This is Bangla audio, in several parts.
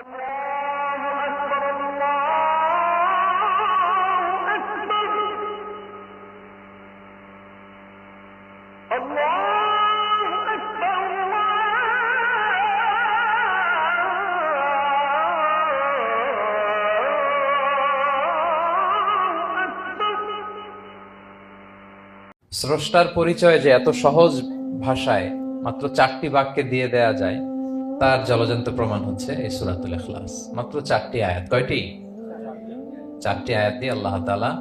স্রষ্টার পরিচয় যে এত সহজ ভাষায় মাত্র 4টি বাক্যে দিয়ে দেয়া যায়, তার জলজন্ত প্রমাণ হচ্ছে এই সূরাতুল ইখলাস। মাত্র 4টি আয়াত। কয়টি? 4টি আয়াত দিয়ে আল্লাহ তাআলা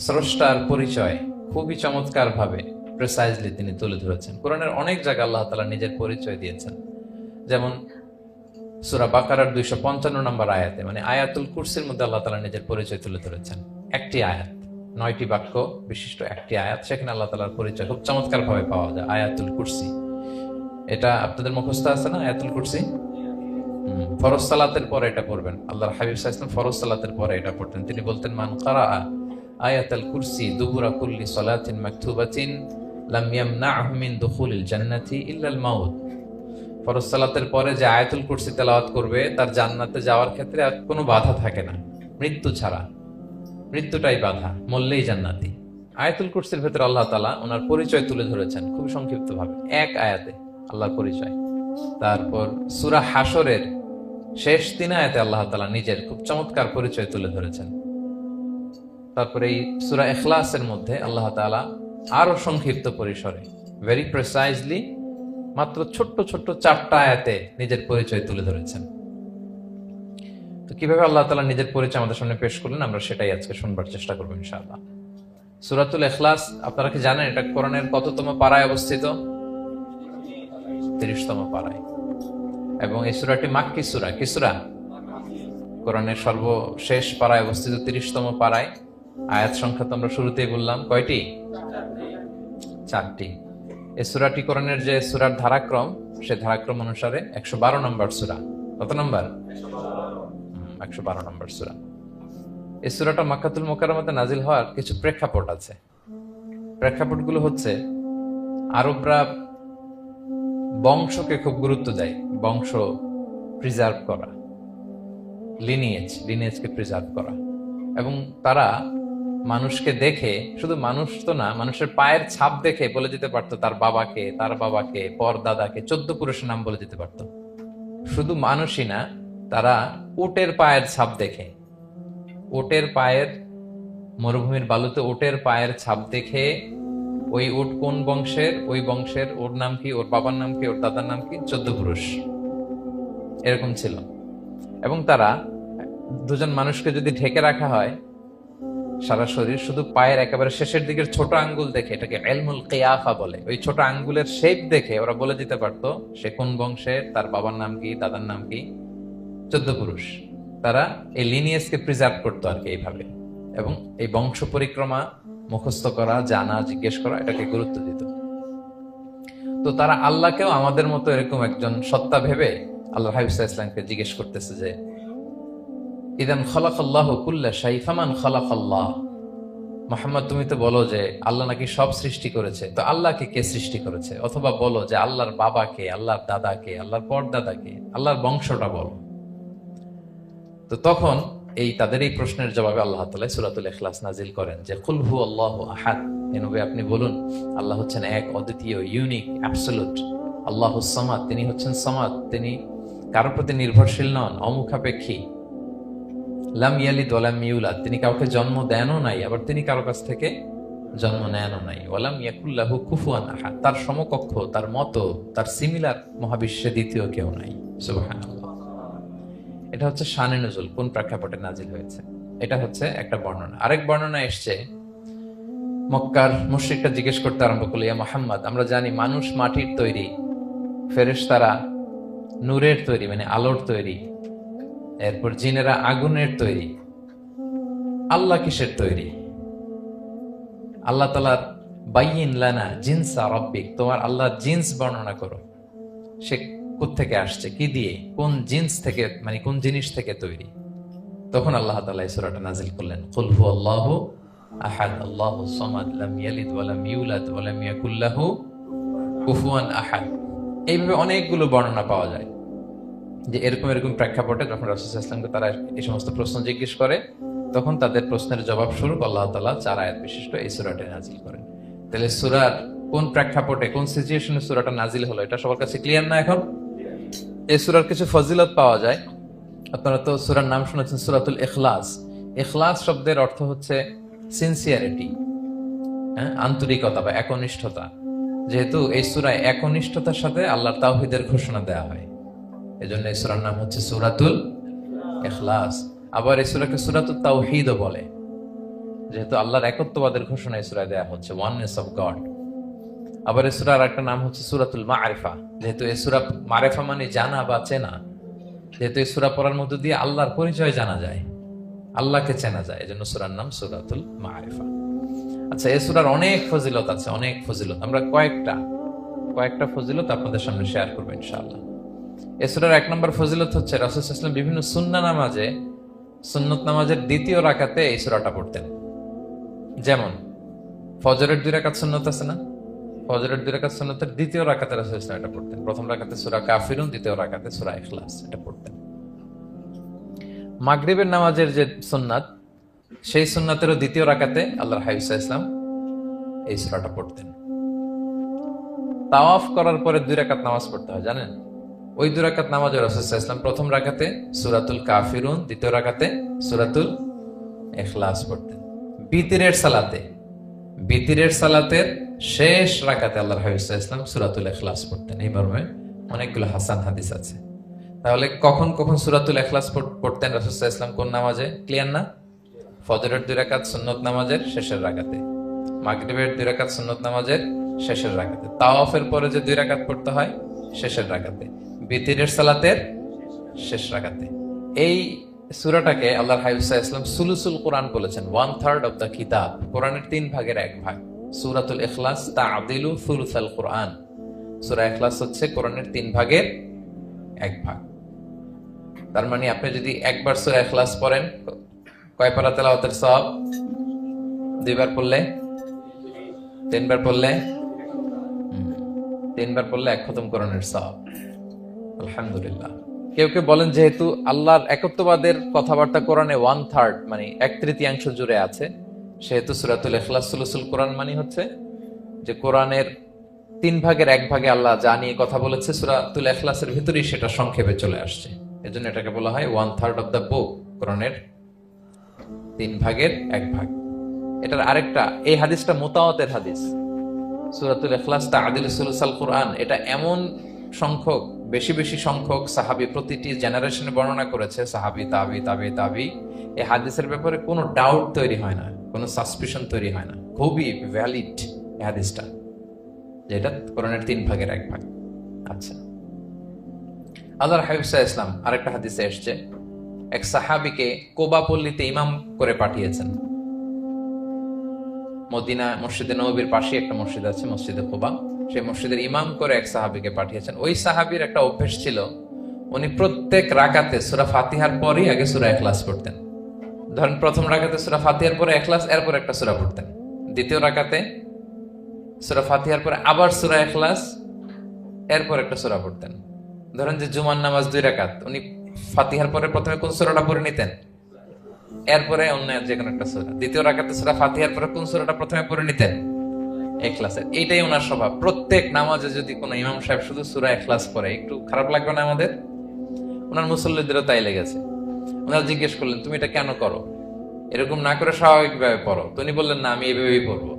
স্রষ্টার পরিচয় খুবই চমৎকার ভাবে প্রিসাইজলি তিনি তুলে ধরেছেন। কোরআনের অনেক জায়গায় আল্লাহ তাআলা নিজের পরিচয় দিয়েছেন। যেমন সূরা বাকারার 255 নম্বর আয়াতে, মানে আয়াতুল কুরসির মধ্যে আল্লাহ তাআলা নিজের পরিচয় তুলে ধরেছেন। একটি আয়াত, 9টি বাক্য বিশিষ্ট একটি আয়াত, সেখানে আল্লাহ তাআলার পরিচয় খুব চমৎকার ভাবে পাওয়া যায়। আয়াতুল কুরসি, এটা আপনাদের মুখস্থ আছে না? আয়াতুল কুরসি ফরজ সালাতের পরে এটা পড়বেন। আল্লাহর হাবিব সাল্লাল্লাহু আলাইহি ওয়াসাল্লাম ফরজ সালাতের পরে এটা পড়তেন। তিনি বলতেন, মান ক্বারাআ আয়াতুল কুরসি দুবুরা কুল্লি সালাতিন মাকতুবাতিন লাম ইয়ামনাহু মিন দুখুলিল জান্নাতি ইল্লাল মাউত। ফরজ সালাতের পরে যে আয়াতুল কুরসি তেলাওয়াত করবে, তার জান্নাতে যাওয়ার ক্ষেত্রে আর কোনো বাধা থাকে না, মৃত্যু ছাড়া। মৃত্যুটাই বাধা, মরলেই জান্নাতি। আয়াতুল কুরসির ভেতরে আল্লাহ তাআলা ওনার পরিচয় তুলে ধরেছেন খুব সংক্ষিপ্ত ভাবে, এক আয়াতে আল্লাহর পরিচয়। তারপর সূরা হাশরের শেষ 3 আয়াতে আল্লাহ তাআলা নিজের খুব চমৎকার পরিচয় তুলে ধরেছেন। তারপরে এই সূরা ইখলাসের মধ্যে আল্লাহ তাআলা আরো সংক্ষিপ্ত পরিসরে, ভেরি প্রিসাইজলি, মাত্র ছোট্ট ছোট্ট 4টা আয়াতে নিজের পরিচয় তুলে ধরেছেন। তো কিভাবে আল্লাহ তাআলা নিজের পরিচয় আমাদের সামনে পেশ করলেন, আমরা সেটাই আজকে শুনবার চেষ্টা করবো ইনশাআল্লাহ। সূরাতুল ইখলাস, আপনারা কি জানেন এটা কোরআনের কততম পারায় অবস্থিত? 30তম পারায়। এবং এই সূরাটি মাক্কি সূরা। কি সূরা? কোরআনের সর্বশেষ পারায় অবস্থিত 30তম পারায়। আয়াত সংখ্যা তো আমরা শুরুতেই বললাম, কয়টি? 4টি। এই সূরাটি কোরআনের যে সূরার ধারাক্রম, সে ধারাক্রম অনুসারে 112 নম্বর সূরা। কত নম্বর? 112 নম্বর সূরা। এই সূরাটা মক্কাতুল মুকাররমাতে নাজিল হওয়ার কিছু প্রেক্ষাপট আছে। প্রেক্ষাপটগুলো হচ্ছে, আরবরা বংশকে খুব গুরুত্ব দেয়, বংশ প্রিজার্ভ করা, লিনিয়েজকে প্রিজার্ভ করা। এবং তারা মানুষকে দেখে, শুধু মানুষ তো না, মানুষের পায়ের ছাপ দেখে বলে দিতে পারতো তার বাবাকে, তার বাবাকে, পর দাদাকে, 14 পুরুষের নাম বলে দিতে পারতো। শুধু মানুষই না, তারা উটের পায়ের ছাপ দেখে, উটের পায়ের, মরুভূমির বালুতে উটের পায়ের ছাপ দেখে ওই উট কোন বংশের, ওই বংশের, ওর নাম কি, ওর বাবার নাম কি, ওর দাদার নাম কি, 14 পুরুষ এরকম ছিল। এবং তারা দুজন মানুষকে যদি ঢেকে রাখা হয় সারা শরীর, শুধু পায়ের একেবারে শেষের দিকের ছোট আঙ্গুল দেখে, এটাকে ইলমুল কিয়াফা বলে, ওই ছোট আঙ্গুলের শেপ দেখে ওরা বলে দিতে পারতো সে কোন বংশের, তার বাবার নাম কি, দাদার নাম কি, 14 পুরুষ। তারা এই লিনিয়েজকে প্রিজার্ভ করতো আর কি এইভাবে। এবং এই বংশ পরিক্রমা মুখস্থ করা, জানা, জিজ্ঞেস করা, এটাকে গুরুত্ব দিত। তো তারা আল্লাহকেও আমাদের মতো এরকম একজন সত্তা ভেবে আল্লাহ হাবিব সাল্লাল্লাহু আলাইহি ওয়াসাল্লামকে জিজ্ঞেস করতেছে যে, ইদান খালাকাল্লাহু কুল্লা শাই ফামান খালাকাল্লাহ। মুহাম্মদ, তুমি তো বলো যে আল্লাহ নাকি সব সৃষ্টি করেছে, তো আল্লাহকে কে সৃষ্টি করেছে? অথবা বলো যে আল্লাহর বাবাকে, আল্লাহর দাদাকে, আল্লাহর পরদাদাকে, আল্লাহর বংশটা বলো। তো তখন তাদের এই প্রশ্নের জবাবে আল্লাহ তাআলা সূরাতুল ইখলাস নাজিল করেন যে, কুল হু আল্লাহু আহাদ, হে নবী আপনি বলুন আল্লাহ হচ্ছেন এক, অদ্বিতীয়, ইউনিক, অ্যাবসলিউট। আল্লাহুস সামাদ, তিনি হচ্ছেন সামাদ, তিনি কারোর প্রতি নির্ভরশীল নন, অমুখাপেক্ষী। লাম ইয়ালিদ ওয়া লাম ইউলাদ, তিনি কাউকে জন্ম দেনও নাই, আবার তিনি কারো কাছ থেকে জন্ম নেনও নাই। ওয়া লাম ইয়াকুল লাহু কুফুয়ান আহাদ, তার সমকক্ষ, তার মতো, তার সিমিলার মহাবিশ্বে দ্বিতীয় কেউ নাই। সুবহানাল্লাহ। এটা হচ্ছে শানে নুজুল, কোন প্রেক্ষাপটে নাজিল হয়েছে, এটা হচ্ছে একটা বর্ণনা। আরেক বর্ণনা এসছে, মক্কার মুশরিকরা জিজ্ঞেস করতে আরম্ভ করলো, ইয়া মুহাম্মদ, আমরা জানি মানুষ মাটির তৈরি, ফেরেশতারা নূরের তৈরি, মানে আলোর তৈরি, এরপর জিনেরা আগুনের তৈরি, আল্লাহ কিসের তৈরি? আল্লাহ তাআলার বাইয়িন লানা জিনসা রাব্বিক, তোমার আল্লাহর জিন্স বর্ণনা করো, সে কোত্থেকে আসছে, কি দিয়ে, কোন জিন্স থেকে, মানে কোন জিনিস থেকে তৈরি? তখন আল্লাহ তাআলা এই সূরাটা নাজিল করলেন, কুল হু আল্লাহু আহাদ আল্লাহুস সামাদ লাম ইয়ালিদ ওয়া লাম ইউলাদ ওয়া লাম ইয়াকুল লাহু কুফুয়ান আহাদ। এইভাবে অনেকগুলো বর্ণনা পাওয়া যায়। যে এরকম এরকম প্রেক্ষাপটে যখন রাসূল সাল্লাল্লাহু আলাইহি ওয়াসাল্লামকে তারা এই সমস্ত প্রশ্ন জিজ্ঞেস করে, তখন তাদের প্রশ্নের জবাব স্বরূপ আল্লাহ তাআলা 4 আয়াত বিশিষ্ট এই সূরাটি নাজিল করেন। তাহলে সূরার কোন প্রেক্ষাপটে কোন সিচুয়েশনে সূরাটা নাজিল হলো এটা সবার কাছে ক্লিয়ার না এখন? এই সূরার কিছু ফজিলত পাওয়া যায়। আপনারা তো সূরার নাম শুনেছেন সূরাতুল ইখলাস। ইখলাস শব্দের অর্থ হচ্ছে সিনসিয়ারিটি, আন্তরিকতা বা একনিষ্ঠতা। যেহেতু এই সূরায় একনিষ্ঠতার সাথে আল্লাহর তাওহীদের ঘোষণা দেওয়া হয়, এজন্য এই সূরার নাম হচ্ছে সূরাতুল ইখলাস। আবার এই সূরাকে সূরাতুত তাওহীদও বলে, যেহেতু আল্লাহর একত্ববাদের ঘোষণা এই সূরায় দেওয়া হচ্ছে, ওয়াননেস অফ গড। আবার এই সূরার একটা নাম হচ্ছে সূরাতুল মারিফা, যেহেতু এই সূরা মারিফা মানে জানা বা চেনা। যেহেতু এই সূরা পড়ার মধ্য দিয়ে আল্লাহর পরিচয় জানা যায়, আল্লাহকে চেনা যায়, এজন্য সূরার নাম সূরাতুল মারিফা। আচ্ছা, এই সূরার অনেক ফজিলত আছে, অনেক ফজিলত। আমরা কয়েকটা ফজিলত আপনাদের সামনে শেয়ার করবো ইনশাআল্লাহ। এই সূরার 1 নম্বর ফজিলত হচ্ছে রাসূল সাল্লাল্লাহু আলাইহি ওয়াসাল্লাম বিভিন্ন সুন্নাহ নামাজে, সুন্নত নামাজের দ্বিতীয় রাকাতে এই সূরাটা পড়তেন। যেমন ফজরের 2 রাকাত সুন্নত আছে না, ফজরের 2 রাকাত সুন্নতের দ্বিতীয় রাকাতে রাসূল সাল্লাল্লাহু আলাইহি ওয়াসাল্লাম এটা পড়তেন। প্রথম রাকাতে সূরা কাফিরুন, দ্বিতীয় রাকাতে সূরা ইখলাস এটা পড়তেন। মাগরিবের নামাজের যে সুন্নাত, সেই সুন্নাতেরও দ্বিতীয় রাকাতে আল্লাহর হাবিব সাল্লাল্লাহু আলাইহি ওয়াসাল্লাম এই সূরাটা পড়তেন। তাওয়াফ করার পরে 2 রাকাত নামাজ পড়তে হয়, জানেন? ওই 2 রাকাত নামাজে রাসূল সাল্লাল্লাহু আলাইহি ওয়াসাল্লাম প্রথম রাকাতে সূরাতুল কাফিরুন, দ্বিতীয় রাকাতে সূরাতুল ইখলাস পড়তেন। বিতিরের সালাতের শেষ রাকাতে আল্লাহর হাবিব সাল্লাল্লাহু আলাইহি ওয়াসাল্লাম সূরাতুল ইখলাস পড়তেন। এই মর্মে অনেকগুলো হাসান হাদিস আছে। তাহলে কখন কখন সূরাতুল ইখলাস পড়তেন রাসূল সাল্লাল্লাহু আলাইহি ওয়াসাল্লাম, কোন নামাজে? ক্লিয়ার না? ফজরের 2 রাকাত সুন্নত নামাজের শেষের রাকাতে, মাগরিবের 2 রাকাত সুন্নত নামাজের শেষের রাকাতে, তাওয়াফের পরে যে 2 রাকাত পড়তে হয় শেষের রাকাতে, বিতিরের সালাতের শেষ রাকাতে। এই সূরাটাকে আল্লাহর হাবিব সাল্লাল্লাহু আলাইহি ওয়াসাল্লাম সুলুসুল কোরআন বলেছেন, 1/3 অফ দ্য কিতাব। কোরআনের 3 ভাগের 1 ভাগ। সূরাতুল ইখলাস তা'দিলু সুলুসাল কোরআন। সূরা ইখলাস হচ্ছে কোরআনের 3 ভাগের 1 ভাগ। তার মানে আপনি যদি একবার সূরা ইখলাস পড়েন, কয় পারা তেলাওয়াতের সওয়াব? 2 বার পড়লে, 3 বার পড়লে, 3 বার পড়লে 1 খতম কোরআনের সওয়াব। আলহামদুলিল্লাহ। কেউ কেউ বলেন যেহেতু আল্লাহর একত্ববাদের কথাবার্তা কোরআনে 1/3 মানে 1/3 জুড়ে আছে, সেহেতু সূরাতুল ইখলাস সুলুসুল কোরআন মানে হচ্ছে যে কোরআনের 3 ভাগের 1 ভাগে আল্লাহ যা নিয়ে কথা বলেছে সূরাতুল ইখলাসের ভিতরেই সেটা সংক্ষেপে চলে আসছে। এজন্য এটাকে বলা হয় 1/3 অফ দ্য বুক, কোরআনের 3 ভাগের 1 ভাগ। এটার আরেকটা, এই হাদিসটা মুতাওয়াতির হাদিস। সূরাতুল ইখলাস তা'দিলু সুলুসাল কোরআন, এটা এমন সংখ্যক, বেশি বেশি সংখ্যক সাহাবী প্রতিটি জেনারেশনে বর্ণনা করেছে, সাহাবী, তাবি। এই হাদিসের ব্যাপারে কোনো ডাউট তৈরি হয় না, কোনো সাসপিশন তৈরি হয় না। খুবই ভ্যালিড এই হাদিসটা, যেটা কোরআনের 3 ভাগের 1 ভাগ। আচ্ছা, আল্লাহর হাবিব সাল্লাল্লাহু আলাইহি ওয়াসাল্লাম আরেকটা হাদিসে এসেছে, এক সাহাবীকে কোবা পল্লীতে ইমাম করে পাঠিয়েছেন। মদিনা মসজিদে নববীর পাশে একটা মসজিদ আছে, মসজিদে কোবা, সেই মসজিদের ইমাম করে এক সাহাবীকে পাঠিয়েছেন। ওই সাহাবীর একটা অভ্যেস ছিল, উনি প্রত্যেক রাকাতে সূরা ফাতিহার পরই আগে সূরা ইখলাস পড়তেন। ধরেন প্রথম রাকাতে সূরা ফাতিহার পরে ইখলাস, এরপর একটা সূরা পড়তেন। দ্বিতীয় রাকাতে সূরা ফাতিহার পরে আবার সূরা ইখলাস, এরপর একটা সূরা পড়তেন। ধরেন যে জুমার নামাজ 2 রাকাত, উনি ফাতিহার পরে প্রথমে কোন সূরাটা পড়ে নিতেন, এরপরে অন্য যে কোনো একটা সূরা। দ্বিতীয় রাকাতে সূরা ফাতিহার পরে কোন সূরাটা প্রথমে পড়ে নিতেন? ইখলাসের। এইটাই ওনার স্বভাব। প্রত্যেক নামাজে যদি কোনো ইমাম সাহেব শুধু সূরা ইখলাস পড়ে, একটু খারাপ লাগবে না আমাদের? ওনার মুসল্লিদেরও তাই লেগেছে। ওনারা জিজ্ঞেস করলেন, তুমি এটা কেন করো? এরকম না করে স্বাভাবিকভাবে পড়ো। তো উনি বললেন, না, আমি এইভাবেই পড়বো,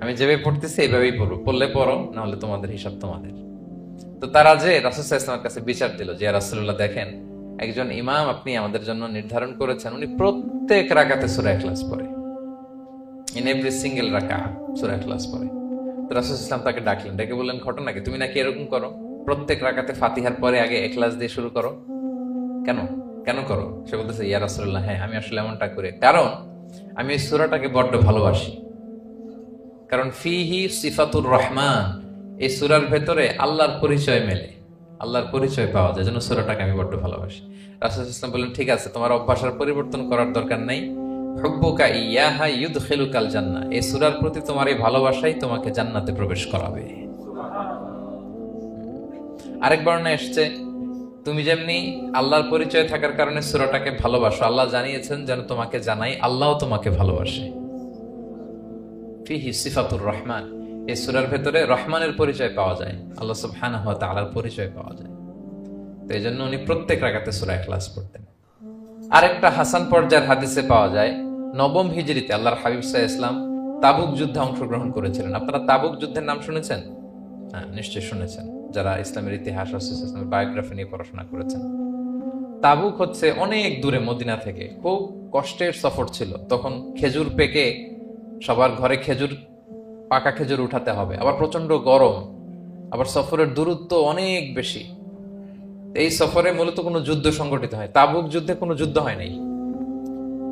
আমি যেভাবে পড়তেছি এইভাবেই পড়বো, পড়লে পড়ো, না হলে তোমাদের হিসাব তোমাদের। তো তারা যে রাসূল সাল্লাল্লাহু আলাইহি ওয়াসাল্লামের কাছে বিচার দিল যে, ইয়া রাসূলুল্লাহ, দেখেন একজন ইমাম আপনি আমাদের জন্য নির্ধারণ করেছেন, উনি প্রত্যেক রাকাতে সূরা ইখলাস পড়ে, ইন এভরি সিঙ্গেল রাকাত সূরা ইখলাস পড়ে। তো রাসূল সাল্লাল্লাহু আলাইহি ওয়াসাল্লাম তাকে ডাকলেন, ডেকে বললেন, ঘটনা কি? তুমি নাকি এরকম করো, প্রত্যেক রাকাতে ফাতিহার পরে আগে ইখলাস দিয়ে শুরু করো, কেন কেন করো? সে বলতেছে, ইয়া রাসূলুল্লাহ, হ্যাঁ, আমি আসলে এমনটা করি, কারণ আমি এই সূরাটাকে বড্ড ভালোবাসি। কারণ ফিহি সিফাতুর রহমান, এই সূরার ভেতরে আল্লাহর পরিচয় মেলে, আল্লাহর পরিচয় পাওয়া যায়, যেন সূরাটাকে আমি বড্ড ভালোবাসি। রাসূল সাল্লাল্লাহু আলাইহি ওয়াসাল্লাম বললেন, ঠিক আছে, তোমার অভ্যাসের পরিবর্তন করার দরকার নাই। হুব্বুকা ইয়াহা ইউদখিলুকাল জান্নাহ, এই সূরার প্রতি তোমার এই ভালোবাসাই তোমাকে জান্নাতে প্রবেশ করাবে। আরেক বর্ণনায় এসেছে, তুমি যেমনি আল্লাহর পরিচয় থাকার কারণে সূরাটাকে ভালোবাসো, আল্লাহ জানিয়েছেন যেন তোমাকে জানাই আল্লাহও তোমাকে ভালোবাসে। ফিহি সিফাতুর রহমান, এই সূরার ভেতরে রহমানের পরিচয় পাওয়া যায়, আল্লাহ সুবহানাহু ওয়া তাআলার পরিচয় পাওয়া যায়। তো এই জন্য উনি প্রত্যেক রাকাতে সূরা ইখলাস পড়তেন। আরেকটা হাসান পর্যায়ের হাদিসে পাওয়া যায়, নবম হিজরিতে আল্লাহর হাবিব সাল্লাল্লাহু আলাইহি ওয়াসাল্লাম তাবুক যুদ্ধে অংশগ্রহণ করেছিলেন। আপনারা তাবুক যুদ্ধের নাম শুনেছেন? হ্যাঁ, নিশ্চয়ই শুনেছেন, যারা ইসলামের ইতিহাস, ইসলামের বায়োগ্রাফি নিয়ে পড়াশোনা করেছেন। তাবুক হচ্ছে অনেক দূরে মদিনা থেকে, খুব কষ্টের সফর ছিল। তখন খেজুর পেকে সবার ঘরে খেজুর, পাকা খেজুর উঠাতে হবে, আবার প্রচন্ড গরম, আবার সফরের দূরত্ব অনেক বেশি। এই সফরে মূলত কোনো যুদ্ধ সংগঠিত হয়, তাবুক যুদ্ধে কোনো যুদ্ধ হয় নাই।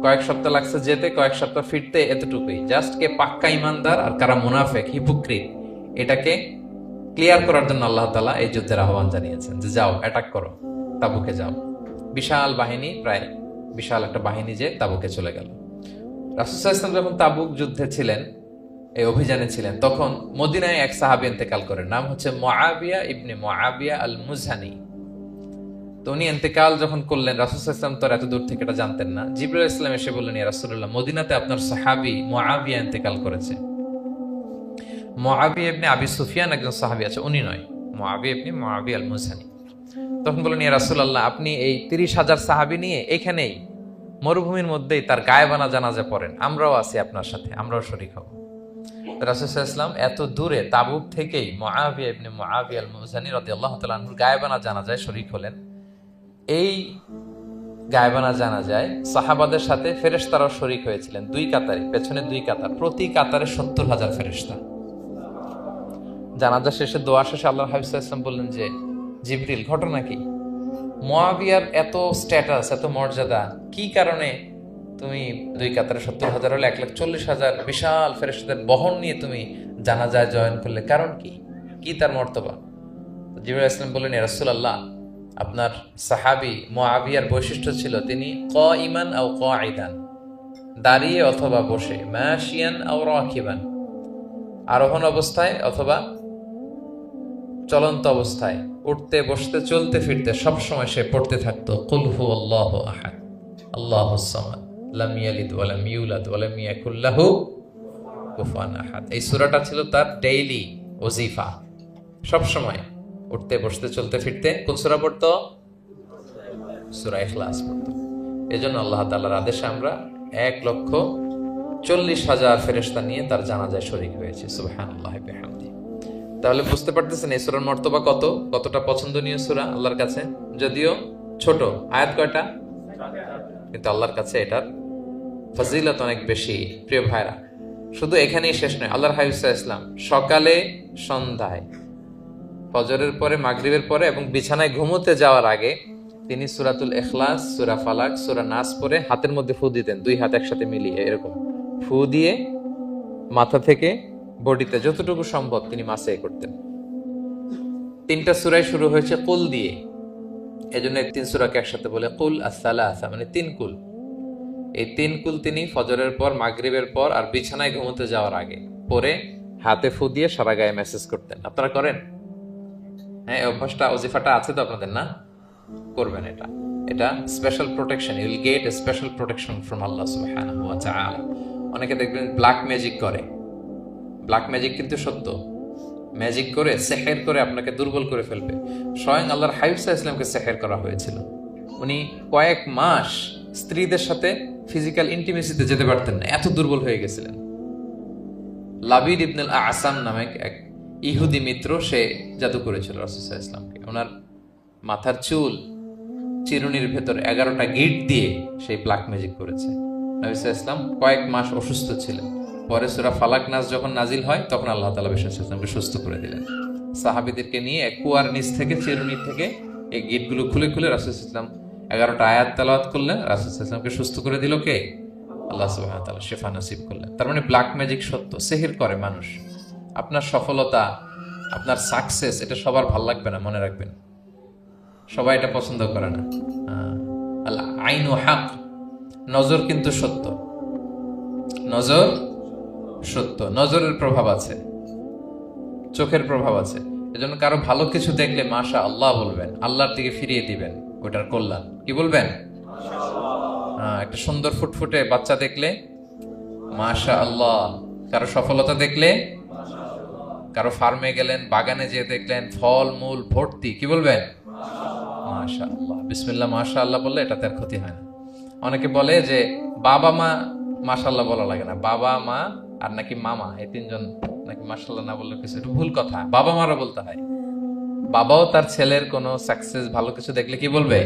কয়েক সপ্তাহ লাগছে যেতে, কয়েক সপ্তাহ ফিরতে, এতটুকুই। জাস্ট কে পাক্কা ইমানদার আর কারা মুনাফেক, হিপোক্রিট, এটাকে ক্লিয়ার করার জন্য আল্লাহ তাআলা এই যুদ্ধের আহ্বান জানিয়েছেন যে যাও, অ্যাটাক করো, তাবুকে যাও। বিশাল বাহিনী, প্রায় বিশাল একটা বাহিনী যে তাবুকে চলে গেল। রাসূল সাল্লাল্লাহু আলাইহি ওয়াসাল্লাম যখন তাবুক যুদ্ধে ছিলেন, এই অভিযানে ছিলেন, তখন মদিনায় এক সাহাবী ইন্তেকাল করেন, নাম হচ্ছে মুআবিয়া ইবনে মুআবিয়া আল মুজহানি। তো উনি ইন্তেকাল যখন করলেন, রাসূল সাল্লাল্লাহু আলাইহি ওয়াসাল্লাম তো এত দূর থেকে এটা জানতেন না। জিবরাইল আলাইহিস সালাম এসে বললেন, ইয়া রাসূলুল্লাহ, মদিনাতে আপনার সাহাবী মুআবিয়া ইন্তেকাল করেছে। মুআবিয়া ইবনে আবি সুফিয়ান একজন সাহাবী আছে, উনি নয়, মুআবিয়া ইবনে মুআবিয়া আল মুজহানি। তখন বললেন, ইয়া রাসূলুল্লাহ, আপনি এই ৩০,০০০ সাহাবী নিয়ে এখানেই মরুভূমির মধ্যেই তার গায়েবানা জানাজা পড়েন, আমরাও আছি আপনার সাথে, আমরাও শরীক হব। রাসূল সাল্লাল্লাহু আলাইহি ওয়াসাল্লাম এত দূরে তাবুক থেকেই মুআবিয়া ইবনে মুআবিয়া আল মুজহানি রাদিয়াল্লাহু তাআলা আনহুর গায়েবানা জানাজায় শরীক হলেন। এই গায়েবানা জানাজায় সাহাবাদের সাথে ফেরেশতারাও শরীক হয়েছিলেন, দুই কাতারে, পেছনে দুই কাতার, প্রতি কাতারে ৭০,০০০ ফেরেশতা। জানাজা শেষে, দোয়া শেষে আল্লাহর হাবিব সাল্লাল্লাহু আলাইহি ওয়াসাল্লাম বললেন যে, জিবরিল, ঘটনা কি? মুআবিয়ার এত স্ট্যাটাস, এত মর্যাদা, কি কারণে তুমি দুই কাতারে ৭০,০০০ হলে ১,৪০,০০০ বিশাল ফেরেশতাদের বহন নিয়ে তুমি জানাজায় জয়েন করলে, কারণ কি? কি তার মর্তবা? জিবরাইল আলাইহিস সালাম বললেন, ইয়া রাসূলুল্লাহ, আপনার সাহাবী মুআবিয়ার বৈশিষ্ট্য ছিল তিনি কাইমান আও কাঈদান, দাঁড়িয়ে অথবা বসে, মাশিয়ান আও রাকিবান, আরোহণ অবস্থায় অথবা চলন্ত অবস্থায়, উঠতে বসতে চলতে ফিরতে সবসময় সে পড়তে থাকতো কুল হুয়াল্লাহু আহাদ আল্লাহুস সামাদ লাম ইয়ালিদ ওয়া লাম ইউলাদ ওয়া লাম ইয়াকুল লাহু কুফুয়ান আহাদ। এই সূরাটা ছিল তার ডেইলি ওজিফা, সবসময় উঠতে বসতে চলতে ফিরতে কোন সূরা পড়তো? সূরা ইখলাস পড়তো। এজন্য আল্লাহ তাআলার আদেশে আমরা ১,৪০,০০০ ফেরেশতা নিয়ে তার জানাজায় শরীক হয়েছে। সুবহানাল্লাহি ওয়া বিহামদিহি। তাহলে বুঝতে পারতেছেন এই সূরার মর্তবা কতটা পছন্দনীয় সূরা আল্লাহর কাছে। যদিও ছোট, আয়াত কয়টা, কিন্তু আল্লাহর কাছে এটার ফজিলত অনেক বেশি। প্রিয় ভাইরা, শুধু এখানেই শেষ নয়, আল্লাহর হাবিব সাল্লাল্লাহু আলাইহি ওয়াসাল্লাম সকালে, সন্ধ্যায়, ফজরের পরে, মাগরিবের পরে এবং বিছানায় ঘুমোতে যাওয়ার আগে তিনি সূরাতুল ইখলাস, সূরা ফালাক, সূরা নাস পড়ে হাতের মধ্যে ফু দিতেন, দুই হাত একসাথে মিলিয়ে এরকম ফু দিয়ে মাথা থেকে বডিতে যতটুকু সম্ভব তিনি মাসে করতেন। ৩টা সূরাই শুরু হয়েছে কুল দিয়ে, এজন্য ৩ সূরাকে একসাথে বলে কুল আস-সালাসা, মানে ৩ কুল। এই ৩ কুল তিনি ফজরের পর, মাগরিবের পর আর বিছানায় ঘুমোতে যাওয়ার আগে পরে হাতে ফু দিয়ে সারা গায়ে মেসেজ করতেন। আপনারা করেন? হ্যাঁ, অভ্যাসটা, ওজিফাটা আছে তো আপনাদের, না? করবেন এটা। এটা special protection, you will get a special protection from Allah সুবহানাহু ওয়া তাআলা। অনেকে দেখবেন ব্ল্যাক ম্যাজিক করে, ব্ল্যাক ম্যাজিক কিন্তু সত্য, ম্যাজিক করে, সেহের করে আপনাকে দুর্বল করে ফেলবে। স্বয়ং আল্লাহর হাবিব সাল্লাল্লাহু আলাইহি ওয়াসাল্লামকে সেহের করা হয়েছিল। উনি কয়েক মাস স্ত্রীদের সাথে ফিজিক্যাল ইন্টিমেসিতে যেতে পারতেন না, এত দুর্বল হয়ে গেছিলেন। লাবিদ ইবনুল আসাম নামে এক ইহুদি মিত্র, সে জাদু করেছিল রাসূল সাল্লাল্লাহু আলাইহি ওয়াসাল্লামকে। ওনার মাথার চুল, চিরুনির ভেতর 11টা গিট দিয়ে সেই ব্ল্যাক ম্যাজিক করেছে। নবী সাল্লাল্লাহু আলাইহি ওয়াসাল্লাম কয়েক মাস অসুস্থ ছিলেন। পরে সূরা ফালাক, নাস যখন নাজিল হয় তখন আল্লাহ তাআলা রাসূল সাল্লাল্লাহু আলাইহি ওয়াসাল্লামকে সুস্থ করে দিলেন। সাহাবীদেরকে নিয়ে এক কুয়ার নিচ থেকে, চিরুনি থেকে এই গিটগুলো খুলে খুলে রাসূল সাল্লাল্লাহু আলাইহি ওয়াসাল্লাম 11টা আয়াত তেলাওয়াত করলেন। রাসূল সাল্লাল্লাহু আলাইহি ওয়াসাল্লামকে সুস্থ করে দিল কে? আল্লাহ সুবহানাহু ওয়া তাআলা শিফা নসিব করলেন। তার মানে ব্ল্যাক ম্যাজিক সত্য, সেহের করে মানুষ। আপনার সফলতা, আপনার সাকসেস, এটা সবার ভাল লাগবে না, মনে রাখবেন। সবাই এটা পছন্দ করে না। আল্লাহ আইনু হক, নজর কিন্তু সত্য, নজর সত্য, নজরের প্রভাব আছে, চোখের প্রভাব আছে। এজন্য কারো ভালো কিছু দেখলে মাশা আল্লাহ বলবেন, আল্লাহর দিকে ফিরিয়ে দিবেন ওটার কল্যাণ। কি বলবেন? একটা সুন্দর ফুটফুটে বাচ্চা দেখলে মাশা আল্লাহ। কারো সফলতা দেখলে, কারো ফার্মে গেলেন, বাগানে যেয়ে দেখলেন ফল মূল ভর্তি, কি বলবেন? মাশা আল্লাহ, বিসমিল্লাহ মাশা আল্লাহ বললে এটাতে আর ক্ষতি হয় না। অনেকে বলে যে বাবা মা মাশাআল্লাহ বলা লাগে না, বাবা মা আর নাকি মামা, এই তিনজন নাকি মাশাআল্লাহ না বললে কিছু, এটা ভুল কথা। বাবা মারা বলতে হয়। বাবাও তার ছেলের কোনো সাকসেস ভালো কিছু দেখলে কি বলবে?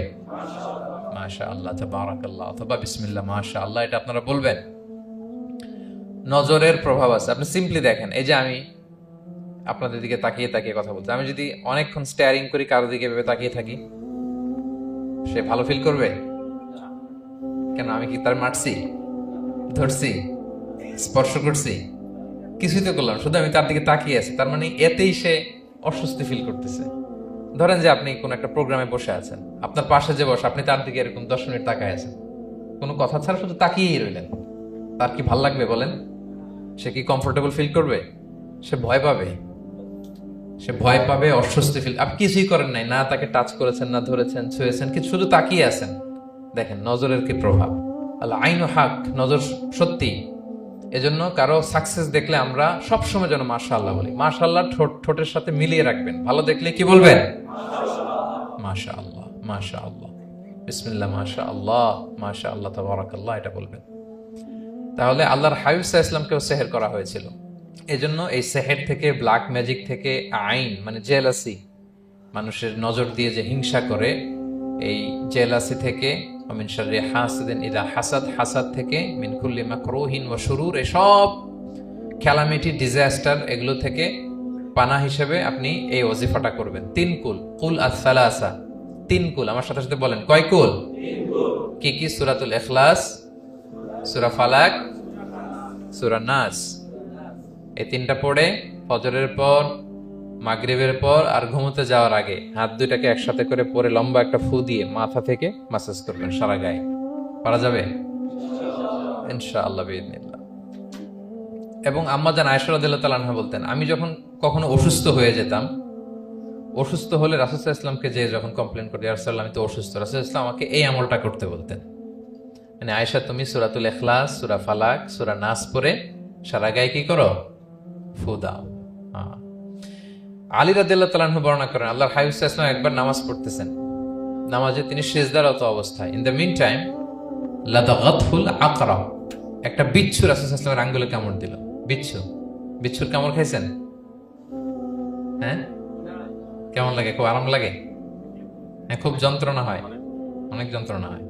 মাশাআল্লাহ, তাবারাকাল্লাহ, অথবা বিসমিল্লাহ মাশাআল্লাহ, এটা আপনারা বলবেন। নজরের প্রভাব আছে। আপনি সিম্পলি দেখেন, এই যে আমি আপনাদের দিকে তাকিয়ে তাকিয়ে কথা বলছি, আমি যদি অনেকক্ষণ স্টেয়ারিং করি, কারো দিকে ভেবে তাকিয়ে থাকি, সে ভালো ফিল করবে? কেন? আমি কি তার মারছি, ধরছি, স্পর্শ করছি? কিছুই তো করলাম, শুধু আমি তার দিকে তাকিয়ে আছি। তার মানে এতেই সে অস্বস্তি ফিল করতেছে। ধরেন যে আপনি কোন একটা প্রোগ্রামে বসে আছেন, আপনার পাশে যে বসে, আপনি তার দিকে এরকম 10 মিনিট তাকায় আছেন, কোনো কথা ছাড়া শুধু তাকিয়েই রইলেন, তার কি ভাল লাগবে বলেন? সে কি কমফোর্টেবল ফিল করবে? সে ভয় পাবে, সে ভয় পাবে, অস্বস্তি ফিল। আপনি কিছুই করেন নাই, না তাকে টাচ করেছেন, না ধরেছেন, ছুঁয়েছেন, কিন্তু শুধু তাকিয়ে আছেন। দেখেন নজরের কি প্রভাব। আল্লাহ আইনু হক, নজর সত্যি। এজন্য কারো সাকসেস দেখলে আমরা সবসময় যেন মাশাআল্লাহ বলি। মাশাআল্লাহ ঠোঁটের সাথে মিলিয়ে রাখবেন। ভালো দেখলে কি বলবেন? মাশাআল্লাহ, মাশাআল্লাহ, বিসমিল্লাহ মাশাআল্লাহ, মাশাআল্লাহ, তাবারাকাল্লাহ, এটা বলবেন। তাহলে আল্লাহর হাবিব সাল্লাল্লাহু আলাইহি ওয়াসাল্লামকেও সেহের করা হয়েছিল। এজন্য এই সেহের থেকে, ব্ল্যাক ম্যাজিক থেকে, আইন মানে জেলাসি, মানুষের নজর দিয়ে যে হিংসা করে, এই জেলাসি থেকে, মিন শাররি হাসিদিন ইযা হাসাদ, হাসাদ থেকে, মিন কুল্লি মাকরুহিন ওয়া শুরুর, এসব ক্যালামিটি, ডিজাস্টার, এগুলো থেকে পানাহ হিসেবে আপনি এই ওয়াজিফাটা করবেন। 3 কুল, কুল আস-সালাসা, 3 কুল। আমার সাথে সাথে বলেন, কয় কুল? 3 কুল। কি কি? সূরাতুল ইখলাস, সূরা ফালাক, সূরা নাস। এই 3টা পড়ে ফজরের পর, মাগরিবের পর আর ঘুমোতে যাওয়ার আগে হাত দুইটাকে একসাথে করে পরে লম্বা একটা ফু দিয়ে মাথা থেকে মাসাজ করবেন সারা গায়ে। পারা যাবে ইনশাআল্লাহ বিইذنিল্লাহ। এবং আম্মা জান আয়েশা রাদিয়াল্লাহু তাআলা আনহা বলতেন, আমি যখন কখনো অসুস্থ হয়ে যেতাম, অসুস্থ হলে রাসূল সাল্লাল্লাহু আলাইহি ওয়াসাল্লামকে যে যখন কমপ্লেইন করতে, ইয়া রাসূলুল্লাহ আমি তো অসুস্থ, রাসূল সাল্লাল্লাহু আলাইহি ওয়াসাল্লাম আমাকে এই আমলটা করতে বলতেন। মানে আয়েশা, তুমি সূরাতুল ইখলাস, সূরা ফালাক, সূরা নাস পড়ে সারা গায়ে কি করো? ফু দাও। আলী রাদিয়াল্লাহু তাআলা আনহু বর্ণনা করেন, আল্লাহর হাবিব সাল্লাল্লাহু আলাইহি ওয়াসাল্লাম একবার নামাজ পড়তেছেন, নামাজে তিনি সিজদারত অবস্থায়, ইন দ্য মিন টাইম লাদাগাতহুল আকরা, একটা বিচ্ছু রাসূল সাল্লাল্লাহু আলাইহি ওয়াসাল্লামের আঙ্গুলে কামড় দিল। বিচ্ছু, বিচ্ছুর কামড় খাইছেন? হ্যাঁ, কেমন লাগে? খুব আরাম লাগে? হ্যাঁ, খুব যন্ত্রণা হয়, অনেক যন্ত্রণা হয়।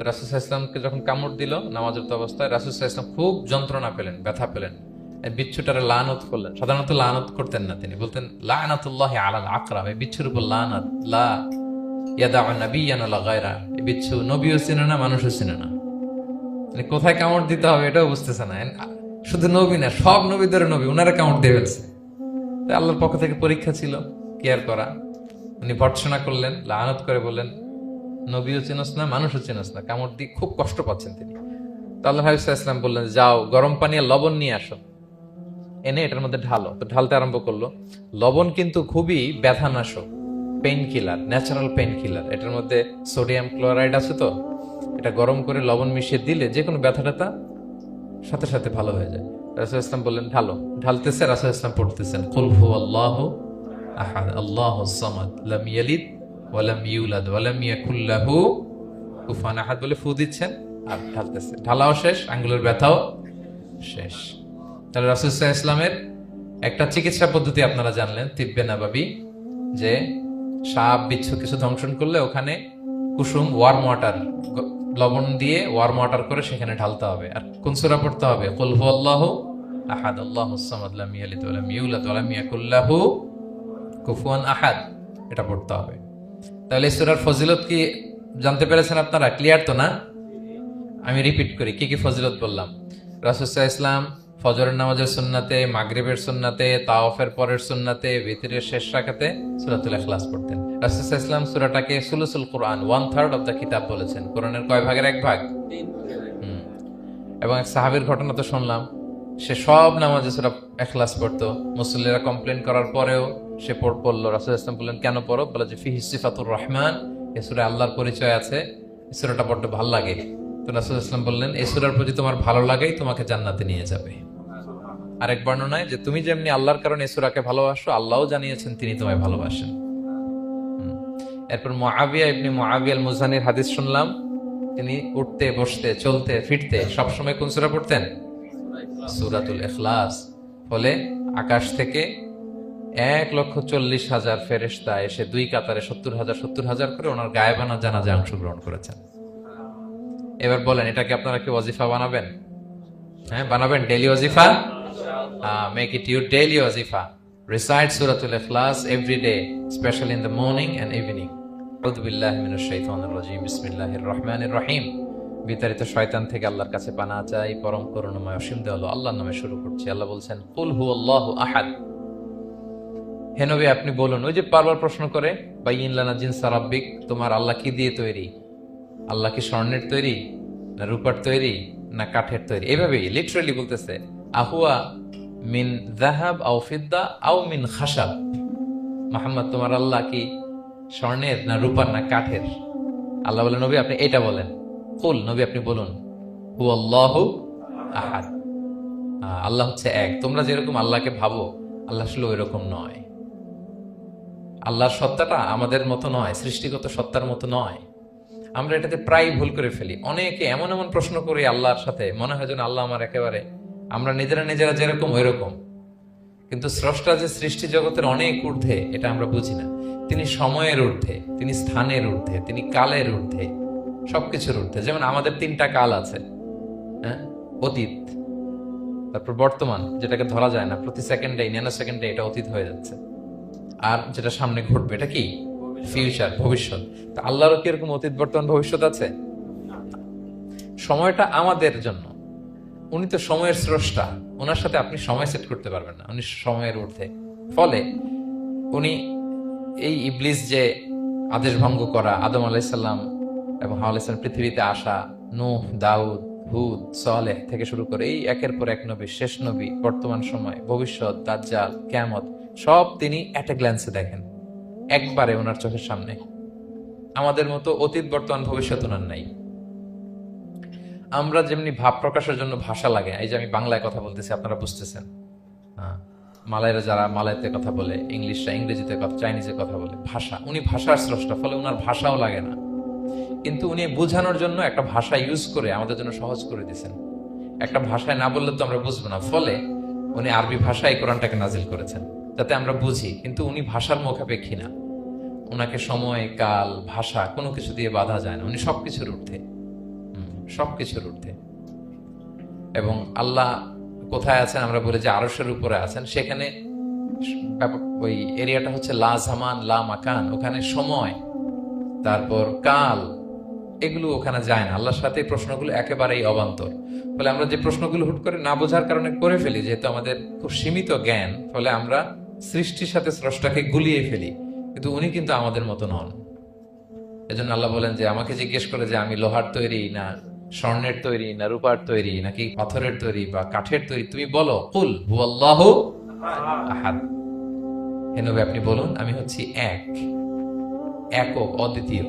রাসূল সাল্লাল্লাহু আলাইহি ওয়াসাল্লামকে যখন কামড় দিল নামাজের অবস্থায়, রাসূল সাল্লাল্লাহু আলাইহি ওয়াসাল্লাম খুব যন্ত্রণা পেলেন, ব্যথা পেলেন। বিচ্ছুটারে লানত করলেন। সাধারণত লানত করতেন না, তিনি বলতেন লানাতুল্লাহি আলাল আকরা, এই বিচ্ছুর উপর লানাত, লা ইয়াদাউ নাবিয়ান ওয়ালা গায়রা। এই বিচ্ছু নবীও চিনে না, মানুষও চিনে না। মানে কোথায় কামড় দিতে হবে এটাও বুঝতেছে না। শুধু নবী না, সব নবীদের নবী, উনারা কামড় দিয়ে ফেলছে। তাই আল্লাহর পক্ষ থেকে পরীক্ষা ছিল, কেয়ার করা। উনি ভর্ৎসনা করলেন, লানত করে বললেন, নবীও চিনস না, মানুষও চিনস না, কামড় দিয়ে খুব কষ্ট পাচ্ছেন তিনি। তো আল্লাহ হাবিব সাল্লাল্লাহু আলাইহি ওয়াসাল্লাম বললেন, যাও গরম পানি আর লবণ নিয়ে আসো, এনে এটার মধ্যে ঢালো। তো ঢালতে আরম্ভ করলো। লবণ কিন্তু খুবই ব্যথানাশক, pain killer, natural pain killer. এটার মধ্যে সোডিয়াম ক্লোরাইড আছে, তো এটা গরম করে লবণ মিশিয়ে দিলে যে কোনো ব্যথা ট্যাথা সাথে সাথে ভালো হয়ে যায়। রাসূল ইসলাম বললেন ঢালো। ঢালতেছে, রাসূল ইসলাম পড়তেছেন কুল হুয়াল্লাহু আহাদ আল্লাহুস সামাদ লাম ইয়ালিদ ওয়া লাম ইউলাদ ওয়া লাম ইয়াকুল লাহু কুফুয়ান আহাদ বলে ফু দিচ্ছেন আর ঢালতেছে। ঢালাও শেষ, আঙ্গুলের ব্যথাও শেষ। তাহলে রাসূল সাল্লাল্লাহু আলাইহি ওয়াসাল্লামের একটা চিকিৎসা পদ্ধতি আপনারা জানলেন, তিব্বে নাবাবী, যে সাপ বিচ্ছু কিছু ধ্বংসন করলে ওখানে কুসুম ওয়ার্ম ওয়াটার, লবণ দিয়ে ওয়ার্ম ওয়াটার করে সেখানে ঢালতে হবে। আর কোন সূরা পড়তে হবে? কুল হুয়াল্লাহু আহাদ আল্লাহুস সামাদ লাম ইয়ালিদ ওয়া লাম ইউলাদ ওয়া লাম ইয়াকুল লাহু কুফুয়ান আহাদ, এটা পড়তে হবে। তাহলে এই সূরার ফজিলত কি জানতে পেরেছেন আপনারা? ক্লিয়ার তো না? আমি রিপিট করি, কি কি ফজিলত বললাম। রাসূল সাল্লাল্লাহু আলাইহি ওয়াসাল্লাম ফজরের নামাজের সুন্নাতে, মাগরিবের সুন্নাতে, তাওয়াফের পরের সুন্নাতে, ভিতরের শেষ রাকাতে সূরাতুল ইখলাস পড়তেন। রাসূল সাল্লাল্লাহু আলাইহি ওয়াসাল্লাম সূরাটাকে সুলুসুল কোরআন, 1/3 অফ দ্য কিতাব বলেছেন। কোরআনের কয় ভাগের 1 ভাগ? 3 ভাগের 1 ভাগ। এবং এক সাহাবীর ঘটনা তো শুনলাম, সে সব নামাজে সূরা ইখলাস পড়তো। মুসল্লিরা কমপ্লেইন করার পরেও সে পড়লো, রাসূল ইসলাম বললেন কেন পড়ো? বলে যে ফিহি সিফাতুর রহমান, এই সূরায় আল্লাহর পরিচয় আছে, এই সূরাটা বড্ড ভালো লাগে। তো রাসূল ইসলাম বললেন এই সূরার প্রতি তোমার ভালো লাগাই তোমাকে জান্নাতে নিয়ে যাবে। আরেক বর্ণনায় যে তুমি যেমনি আল্লাহর কারণে এই সূরাকে ভালোবাসো, আল্লাহও জানিয়েছেন তিনি তোমায় ভালোবাসেন। এরপর মুআবিয়া ইবনে মুআবিয়া আল মুজানির হাদিস শুনলাম, তিনি উঠতে বসতে চলতে ফিরতে সবসময় কোন সূরা পড়তেন? সূরাতুল ইখলাস। ফলে আকাশ থেকে 1,40,000 ফেরেশতা এসে দুই কাতারে 70,000 করে ওনার গায়েবানা জানাজায় অংশগ্রহণ করেছেন। এবার বলেন এটাকে আপনারা কি ওয়াজিফা বানাবেন? হ্যাঁ, বানাবেন ডেইলি ওয়াজিফা। মেক ইট ইউর ডেইলি ওয়াজিফা। রিসাইট সূরাতুল ইখলাস every day, specially in the morning and evening. আউযু বিল্লাহি মিনাশ শাইতানির রাজিম। বিসমিল্লাহির রহমানির রহিম। বিতাড়িত শয়তান থেকে আল্লাহর কাছে পানাহ চাই, পরম করুণাময় অসীম দয়ালু আল্লাহর নামে শুরু করছি। আল্লাহ বলছেন কুল হুয়াল্লাহু আহাদ। হে নবী আপনি বলুন, ওই যে বারবার প্রশ্ন করে বাইয়িন লানা জিনসা রাব্বিক, তোমার আল্লাহ কি দিয়ে তৈরি? আল্লাহ কি স্বর্ণের তৈরি, না রূপার তৈরি, না কাঠের তৈরি? এইভাবেই লিটারালি বলতেছে আহুয়া মিন যাহাব আও ফিদ্দা আও মিন খাশাব। মুহাম্মদ তোমার আল্লাহ কি স্বর্ণের, না রূপার, না কাঠের? আল্লাহ বলেন নবী আপনি এটা বলেন। কুল, নবী আপনি বলুন হুয়াল্লাহু আহাদ, আল্লাহ হচ্ছে এক। তোমরা যেরকম আল্লাহকে ভাবো আল্লাহ আসলে ওইরকম নয়। আল্লাহর সত্তাটা আমাদের মতো নয়, সৃষ্টিগত সত্তার মতো নয়। আমরা এটাতে প্রায় ভুল করে ফেলি। অনেকে এমন এমন প্রশ্ন করি আল্লাহর সাথে, মনে হয় যেন আল্লাহ আমার একেবারে, আমরা নিজেরা নিজেরা যেরকম ওইরকম। কিন্তু স্রষ্টা যে সৃষ্টি জগতের অনেক ঊর্ধ্বে, এটা আমরা বুঝি না। তিনি সময়ের ঊর্ধ্বে, তিনি স্থানের ঊর্ধ্বে, তিনি কালের ঊর্ধ্বে, সবকিছুর ঊর্ধ্বে। যেমন আমাদের 3টা কাল আছে, হ্যাঁ, অতীত, তারপর বর্তমান যেটাকে ধরা যায় না, প্রতি সেকেন্ডে ন্যানো সেকেন্ডে এটা অতীত হয়ে যাচ্ছে, আর যেটা সামনে ঘটবে এটা কি? ফিউচার, ভবিষ্যৎ। তা আল্লাহরও কি এরকম অতীত বর্তমান ভবিষ্যৎ আছে? সময়টা আমাদের জন্য, উনি তো সময়ের স্রষ্টা, ওনার সাথে আপনি সময় সেট করতে পারবেন না, উনি সময়ের ঊর্ধ্বে। ফলে উনি এই ইবলিস যে আদেশ ভঙ্গ করা, আদম আলাইসাল্লাম এবং হাওয়া আলাইসাল্লাম পৃথিবীতে আসা, নূহ, দাউদ, হুদ, সালেহ থেকে শুরু করে এই একের পর এক নবী, শেষ নবী, বর্তমান সময়, ভবিষ্যৎ, দাজ্জাল, কিয়ামত, সব তিনি এট এ গ্ল্যান্সে দেখেন, একবারে ওনার চোখের সামনে। আমাদের মতো অতীত বর্তমান ভবিষ্যৎ ওনার নাই। আমরা যেমনি ভাব প্রকাশের জন্য ভাষা লাগে, এই যে আমি বাংলায় কথা বলতেছি আপনারা বুঝতেছেন, মালাইরা যারা মালাইতে কথা বলে, ইংলিশরা ইংরেজিতে কথা, চাইনিজে কথা বলে, ভাষা, উনি ভাষার স্রষ্টা, ফলে ওনার ভাষাও লাগে না। কিন্তু উনি বোঝানোর জন্য একটা ভাষা ইউজ করে আমাদের জন্য সহজ করে দিয়েছেন। একটা ভাষায় না বললে তো আমরা বুঝবো না, ফলে উনি আরবি ভাষায় কোরআনটাকে নাজিল করেছেন যাতে আমরা বুঝি। কিন্তু উনি ভাষার মুখাপেক্ষী না, ওনাকে সময়, কাল, ভাষা কোনো কিছু দিয়ে বাধা যায় না, উনি সবকিছুর ঊর্ধ্বে, সবকিছুর ঊর্ধ্বে। এবং আল্লাহ কোথায় আছেন? আমরা বলি যে আরশের উপরে আছেন। সেখানে ওই এরিয়াটা হচ্ছে লা জামান লা মাকান, ওখানে সময়, তারপর কাল, এগুলো ওখানে যায় না। আল্লাহর সাথে প্রশ্নগুলো একেবারেই অবান্তর। ফলে আমরা যে প্রশ্নগুলো হুট করে না বোঝার কারণে করে ফেলি, যেহেতু আমাদের খুব সীমিত জ্ঞান, ফলে আমরা সৃষ্টির সাথে স্রষ্টাকে গুলিয়ে ফেলি। কিন্তু উনি কিন্তু আমাদের মতো নন। এজন্য আল্লাহ বলেন যে আমাকে জিজ্ঞেস করে যে আমি লোহার তৈরি, না স্বর্ণের তৈরি, না রূপার তৈরি, নাকি পাথরের তৈরি বা কাঠের তৈরি, তুমি বলো কুল হুয়াল্লাহু আহাদ। হে নবী আপনি বলুন আমি হচ্ছি এক, একক, অদ্বিতীয়।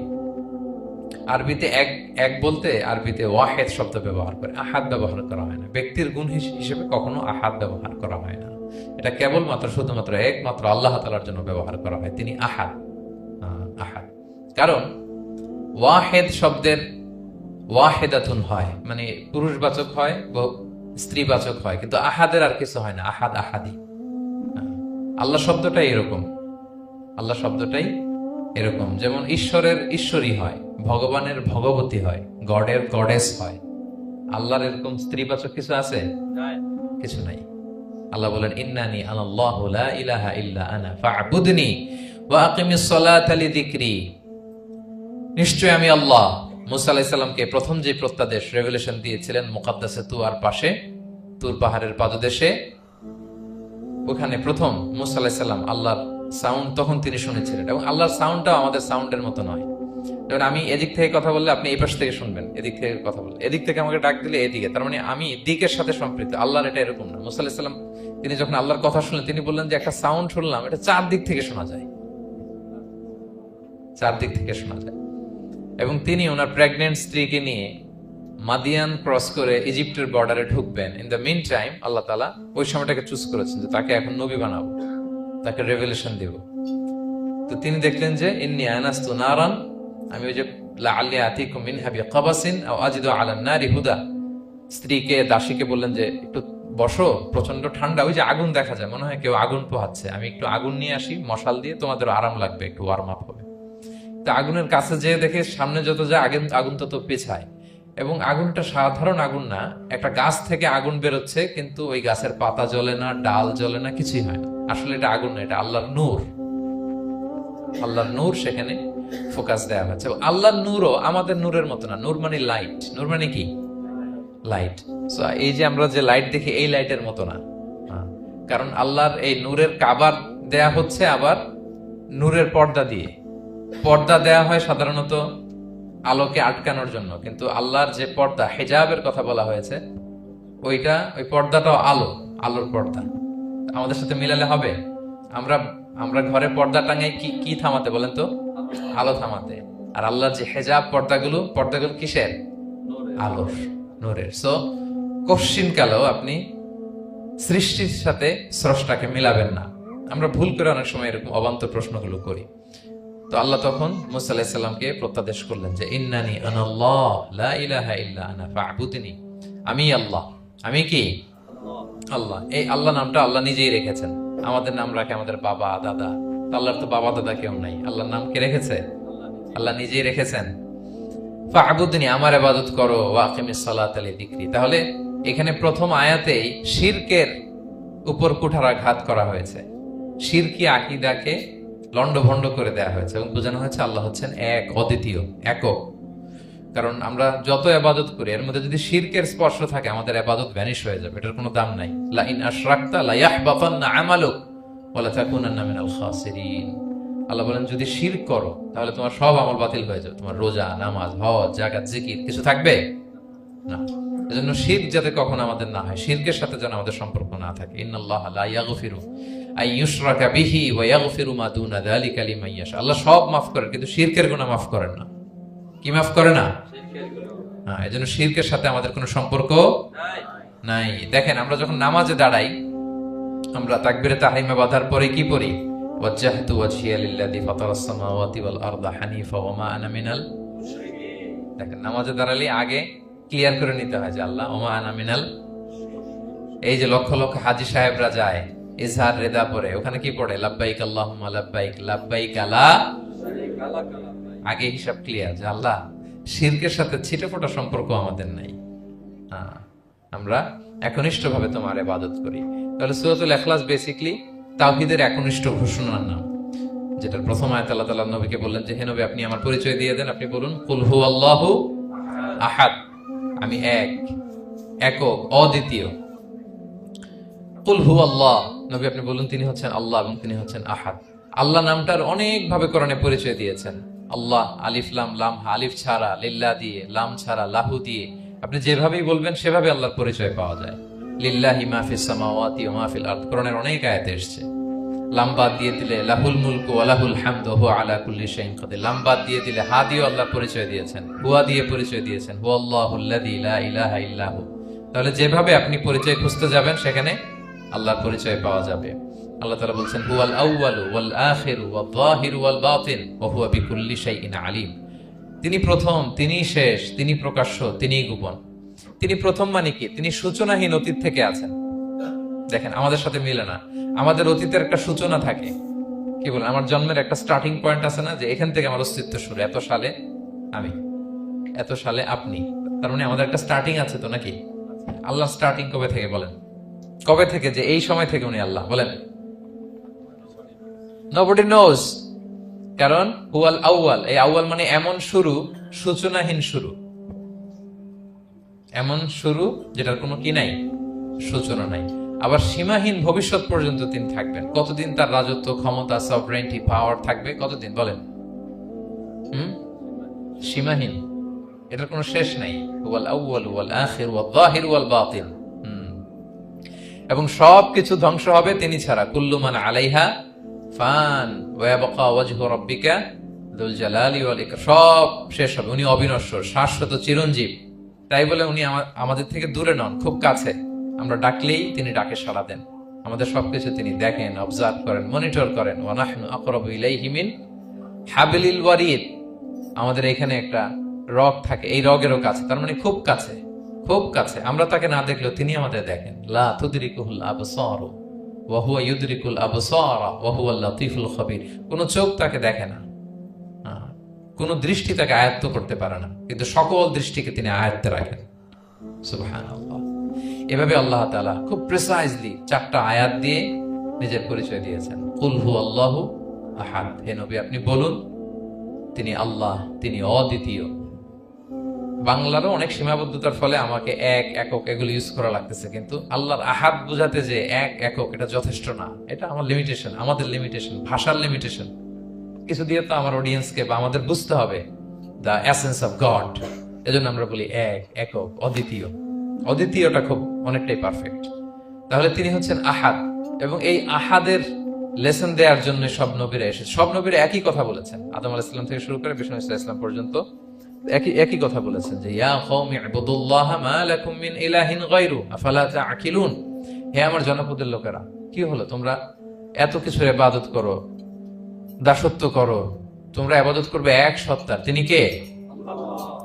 আরবিতে এক, এক বলতে আরবিতে ওয়াহেদ শব্দ ব্যবহার করে, আহাদ ব্যবহার করা হয় না। ব্যক্তির গুণ হিসেবে কখনো আহাদ ব্যবহার করা হয় না। এটা কেবলমাত্র শুধুমাত্র একমাত্র আল্লাহ তাআলার জন্য ব্যবহার করা হয়, তিনি আহাদ। আহাদ কারণ ওয়াহেদ শব্দের ওয়াহেদাতুন হয়, মানে পুরুষবাচক হয়, স্ত্রীবাচক হয়, কিন্তু আহাদের আর কিছু হয় না, আহাদ আহাদি। আল্লাহ শব্দটাই এরকম, আল্লাহ শব্দটাই এরকম। যেমন ঈশ্বরের ঈশ্বরী হয়, ভগবানের ভগবতী হয়, গডের গডেস হয়। আল্লাহর এরকম স্ত্রীবাচক কিছু আছে? কিছু নাই। আল্লাহ বলেন ইন্নানি আনাল্লাহু লা ইলাহা ইল্লা আনা ফা'বুদনি ওয়া আকিমিস সালাতা লিযিকরি। নিশ্চয় আমি আল্লাহ। মুসা আলাইহিস সালামকে প্রথম যে প্রত্যাদেশ, রেভেলেশন দিয়েছিলেন মুকাদ্দাসে তুয়ার পাশে, তুর পাহাড়ের পাদদেশে, ওখানে প্রথম মুসা আলাইহিস সালাম আল্লাহর সাউন্ড তখন তিনি শুনেছিলেন। এবং আল্লাহর সাউন্ডটাও আমাদের সাউন্ডের মতো নয়। যেমন আমি এদিক থেকে কথা বললে আপনি এই পাশ থেকে শুনবেন, এদিক থেকে কথা বললে, এদিক থেকে আমাকে ডাক দিলে এদিকে, তার মানে আমি দিকের সাথে সম্পৃক্ত। আল্লাহর এটা এরকম না। মুসা আলাইহিস সালাম তিনি যখন আল্লাহর কথা শুনলেন তিনি বললেন যে একটা সাউন্ড শুনলাম, এটা চারদিক থেকে শোনা যায়, চারদিক থেকে শোনা যায়। এবং তিনি ওনার প্রেগনেন্ট স্ত্রীকে নিয়ে মাদিয়ান ক্রস করে ইজিপ্টের বর্ডারে ঢুকবেন। ইন দ্য মিন টাইম আল্লাহ তাআলা ওই সময়টাকে চুজ করেছেন যে তাকে এখন নবী বানাবো, তাকে রেভেলেশন দিব। তো তিনি দেখলেন যে ইন্নী আনাস্তু নারান, আমি ওই যে লাআল্লি আতিকুম মিনহা বিকাবাসিন আও আজিদু আলান নারি হুদা, স্ত্রীকে দাসীকে বললেন যে একটু বসো, প্রচন্ড ঠান্ডা, ওই যে আগুন দেখা যায়, মনে হয় কেউ আগুন পোহাচ্ছে, আমি একটু আগুন নিয়ে আসি মশাল দিয়ে, তোমাদের আরাম লাগবে, একটু ওয়ার্ম আপ হবে। তো আগুনের কাছে যেয়ে দেখে সামনে যত যায় আগুন তত পেছায়, এবং আগুনটা সাধারণ আগুন না, একটা গাছ থেকে আগুন বেরোচ্ছে, কিন্তু ওই গাছের পাতা জ্বলে না, ডাল জ্বলে না, কিছুই হয় না। আসলে এটা আগুন না, এটা আল্লাহর নূর। আল্লাহর নূর সেখানে ফোকাস দেওয়া হয়েছে। আল্লাহর নূরও আমাদের নূরের মতো না। নূর মানে লাইট, নূর মানে কি? লাইট। এই যে আমরা যে লাইট দেখি এই লাইটের মতো না, কারণ আল্লাহর এই নূরের কাবার দেয়া হচ্ছে আবার নূরের পর্দা দিয়ে। পর্দা দেয়া হয় সাধারণত আলোকে আটকানোর জন্য, কিন্তু আল্লাহর যে পর্দা, হিজাবের কথা বলা হয়েছে, ওই পর্দাটাও আলোর পর্দা। আমাদের সাথে মিলালে হবে? আমরা ঘরে পর্দা টাঙাই কি থামাতে বলেন তো? আলো থামাতে। আর আল্লাহর যে হেজাব পর্দাগুলো কিসের? আলোর, নূরের। সো কশ্চিন কালেও আপনি সৃষ্টির সাথে স্রষ্টাকে মিলাবেন না। আমরা ভুল করে অনেক সময় এরকম অবান্তর প্রশ্নগুলো করি। তো আল্লাহ তখন মুসা আলাইহিস সালামকে প্রত্যাদেশ করলেন যে ইন্নানি আনাল্লাহ লা ইলাহা ইল্লা আনা ফা'বুদনি, আমি আল্লাহ। আমি কি? আল্লাহ। এই আল্লাহ নামটা আল্লাহ নিজেই রেখেছেন। আমাদের নাম রাখে আমাদের বাবা দাদা, আল্লাহর তো বাবা দাদা কেউ নাই। আল্লাহর নাম কে রেখেছে? আল্লাহ নিজেই রেখেছেন। ফা'বুদনি, আমার ইবাদত করো, ওয়া আকিমিস সালাতা লিযিকরি। তাহলে এখানে প্রথম আয়াতেই শিরকের উপর কুঠারাঘাত করা হয়েছে, শিরকি আকীদাকে লন্ডভন্ড করে দেয়া হয়েছে, এবং বোঝানো হয়েছে আল্লাহ হচ্ছেন এক, অদ্বিতীয়, একক। কারণ আমরা যত ইবাদত করি এর মধ্যে যদি শিরকের স্পর্শ থাকে আমাদের ইবাদত ভ্যানিশ হয়ে যাবে, এটার কোনো দাম নাই। লা ইন আশরাকতা লা ইয়াহবাতান্না আমালুক ওয়া লা তাকুনান্না মিনাল খাসিরিন। আল্লাহ বলেন যদি শিরক করো তাহলে তোমার সব আমল বাতিল হয়ে যাবে, তোমার রোজা, নামাজ, হজ, যাকাত, জিকির কিছু থাকবে না। এজন্য শিরক যাতে কখনো আমাদের না হয়, শিরকের সাথে যেন আমাদের সম্পর্ক না থাকে। ইন্নাল্লাহা লা ইয়াগফিরু আন ইউশরাকা বিহি ওয়া ইয়াগফিরু মা দুনা যালিকা লিমান ইয়াশা। আল্লাহ সব মাফ করেন কিন্তু শিরকের গুনাহ মাফ করেন না। কি মাফ করে না? হ্যাঁ, এজন্য শিরকের সাথে আমাদের কোনো সম্পর্ক নাই। দেখেন আমরা যখন নামাজে দাঁড়াই, আমরা তাকবীরে তাহরিমে বাঁধার পরে কি পড়ি? ওয়াজ্জাহতু ওয়াজহিয়া লিল্লাযী ফাতারাস সামাওয়াতি ওয়াল আরদা হানিফা ওয়া মা আনা মিনাল মুশরিকিন। দেখেন নামাজে দাঁড়ালে আগে ক্লিয়ার করে নিতে হয় যে আল্লাহ ওয়া মা আনা মিনাল। এই যে লক্ষ লক্ষ হাজী সাহেবরা যায় ইজহার রেদা পরে, ওখানে কি পড়ে? লাব্বাইক আল্লাহুম্মা লাব্বাইক লাব্বাইক লা শারীকা লাক। আগে হিসাব ক্লিয়ার যে আল্লাহ শিরকের সাথে ছিটেফোঁটা সম্পর্ক আমাদের নাই, আমরা একনিষ্ঠভাবে তোমার ইবাদত করি। তাহলে সূরাতুল ইখলাস বেসিক্যালি তাওহীদের একনিষ্ঠ ঘোষণার নাম, যেটার প্রথম আয়াত আল্লাহ তাআলা নবীকে বললেন যে হে নবী আপনি আমার পরিচয় দিয়ে দেন, আপনি বলুন কুল হুয়াল্লাহু আহাদ, আমি এক, একক, অদ্বিতীয়। কুল হুয়াল্লাহ, নবী আপনি বলুন তিনি হচ্ছেন আল্লাহ এবং তিনি হচ্ছেন আহাদ। আল্লাহ নামটার অনেক ভাবে কোরআনে পরিচয় দিয়েছেন। আল্লাহ আলিফ লাম লাম, আলিফ ছাড়া, লিল্লাহ দিয়ে, লাম ছাড়া, লাহু দিয়ে, আপনি যেভাবেই বলবেন সেভাবে আল্লাহর পরিচয় পাওয়া যায়। লিল্লাহি মা ফিস সামাওয়াতি ওয়া মা ফিল আরদ, কোরআনের অনেক আয়াতে এসেছে। লাম বাদ দিয়ে দিলে লাহুল মুলকু ওয়া লাহুল হামদু ওয়া হুয়া আলা কুল্লি শাইইন কাদির। লাম বাদ দিয়ে দিলে হা দিয়ে আল্লাহর পরিচয় দিয়েছেন, হুয়া দিয়ে পরিচয় দিয়েছেন, হুয়াল্লাহুল্লাযী লা ইলাহা ইল্লা হু। তাহলে যেভাবে আপনি পরিচয় খুঁজতে যাবেন সেখানে আল্লাহর পরিচয় পাওয়া যাবে। আল্লাহ তাআলা বলছেন হুয়াল আউয়ালু ওয়াল আখিরু ওয়াল যাহিরু ওয়াল বাতিন ওয়া হুয়া বিকুল্লি শাইইন আলিম। তিনি প্রথম, তিনি শেষ, তিনি প্রকাশ্য, তিনি গোপন। তিনি প্রথম মানে কি? তিনি সূচনাহীন অতীত থেকে আছেন। দেখেন আমাদের সাথে মিলে না, আমাদের অতীতের একটা সূচনা থাকে। কি বলেন? আমার জন্মের একটা স্টার্টিং পয়েন্ট আছে না, যে এখান থেকে আমার অস্তিত্ব শুরু, এত সালে আমি, এত সালে আপনি। তার মানে আমাদের একটা স্টার্টিং আছে তো নাকি? আল্লাহ স্টার্টিং কবে থেকে বলেন? কবে থেকে যে এই সময় থেকে উনি আল্লাহ বলেন? Nobody knows, কারণ হুয়াল আউয়াল, এই আউয়াল মানে এমন শুরু, সূচনাহীন শুরু, এমন শুরু যেটার কোনো কি নাই, সূচনা নাই। আবার সীমাহীন ভবিষ্যৎ পর্যন্ত তিনি থাকবেন। কতদিন তার রাজত্ব, ক্ষমতা, সভরেন্টি, পাওয়ার থাকবে? কতদিন বলেন? সীমাহীন, এটার কোনো শেষ নাই। হুয়াল আউয়াল ওয়াল আখির ওয়াল যাহির ওয়াল বাতিন। এবং সবকিছু ধ্বংস হবে তিনি ছাড়া। কুল্লু মান আলাইহা ফান ওয়া ইয়াবকা ওয়াজহু রাব্বিকা যুল জালালি ওয়াল ইকরাম। সব শেষ হবে, উনি অবিনশ্বর, শাশ্বত, চিরঞ্জীব। তাই বলে উনি আমাদের থেকে দূরে নন, খুব কাছে। আমরা ডাকলেই তিনি ডাকে সাড়া দেন। আমাদের সবকিছু তিনি দেখেন, অবজার্ভ করেন, মনিটর করেন। ওয়া নাহনু আকরাবু ইলাইহি মিন হাবলিল ওয়ারিদ। আমাদের এখানে একটা রগ থাকে, এই রগেরও কাছে, তার মানে খুব কাছে, খুব কাছে। আমরা তাকে না দেখলেও তিনি আমাদের দেখেন। লা তুদরিকুহুল আবসারু ওয়া হুয়া ইউদরিকুল আবসারা ওয়া হুয়াল লাতীফুল খবীর। কোন চোখ তাকে দেখে না, কোন দৃষ্টি তাকে আয়ত্ত করতে পারে না, কিন্তু সকল দৃষ্টিকে তিনি আয়ত্তে রাখেন। সুবহানাল্লাহ। এভাবে আল্লাহ তাআলা খুব প্রিসাইজলি 4টা আয়াত দিয়ে নিজের পরিচয় দিয়েছেন। কুল হুয়াল্লাহু আহাদ। হে নবী আপনি বলুন তিনি আল্লাহ, তিনি অদ্বিতীয়। বাংলারও অনেক সীমাবদ্ধতার ফলে আমাকে এক, একক এগুলো ইউজ করা লাগতেছে, কিন্তু আল্লাহর আহাদ বোঝাতে যে এক, একক এটা যথেষ্ট না। এটা আমার লিমিটেশন, আমাদের লিমিটেশন, ভাষার লিমিটেশন। কিছু দিয়ে তো আমার অডিয়েন্সকে বা আমাদের বুঝতে হবে দ্য এসেন্স অফ গড। এজন্য আমরা বলি এক, একক, অদ্বিতীয়। অদ্বিতীয়টা খুব অনেকটাই পারফেক্ট। তাহলে তিনি হচ্ছেন আহাদ, এবং এই আহাদের লেসন দেওয়ার জন্য সব নবীরা এসেছে। সব নবীরা একই কথা বলেছেন, আদম আলাইহিস সালাম থেকে শুরু করে বিষ্ণু ইসা ইসলাম পর্যন্ত একই কথা বলেছেন যে ইয়া কওমি ইবুদুল্লাহা মা লাকুম মিন ইলাহিন গায়রু আফালা তাআকিলুন। হে আমার জনপদের লোকেরা, কি হলো তোমরা এত কিছুর ইবাদত করো, দাসত্ব করো, তোমরা ইবাদত করবে এক সত্তার, তিনি কে?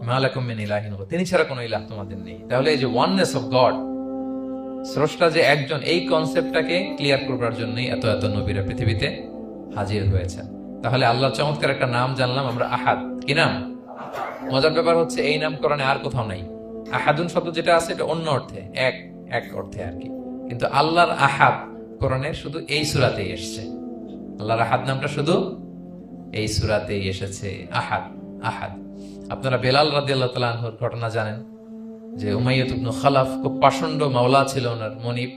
মা লাকুম মিন ইলাহিন গায়রু, তিনি ছাড়া কোনো ইলাহ তোমাদের নেই। তাহলে এই যে ওয়াননেস অফ গড, স্রষ্টা যে একজন, এই কনসেপ্টটাকে ক্লিয়ার করবার জন্যই এত এত নবীরা পৃথিবীতে হাজির হয়েছেন। তাহলে আল্লাহর চমৎকার একটা নাম জানলাম আমরা, আহাদ। কি নাম? মজার ব্যাপার হচ্ছে এই নাম কোরআনে আর কোথাও নাই। আহাদুন শব্দ যেটা আছে এটা অন্য অর্থে, এক এক অর্থে আর কি, কিন্তু আল্লাহর আহাদ কোরআনের শুধু এই সূরাতেই এসেছে। আল্লাহর আহাদ নামটা শুধু এই সূরাতেই এসেছে। আহাদ, আহাদ। আপনারা বেলাল রাদিয়াল্লাহু তাআলা আনহুর ঘটনা জানেন যে উমাইয়াত ইবনে খালাফ খুব পাষণ্ড মাওলা ছিল ওনার, মনিব।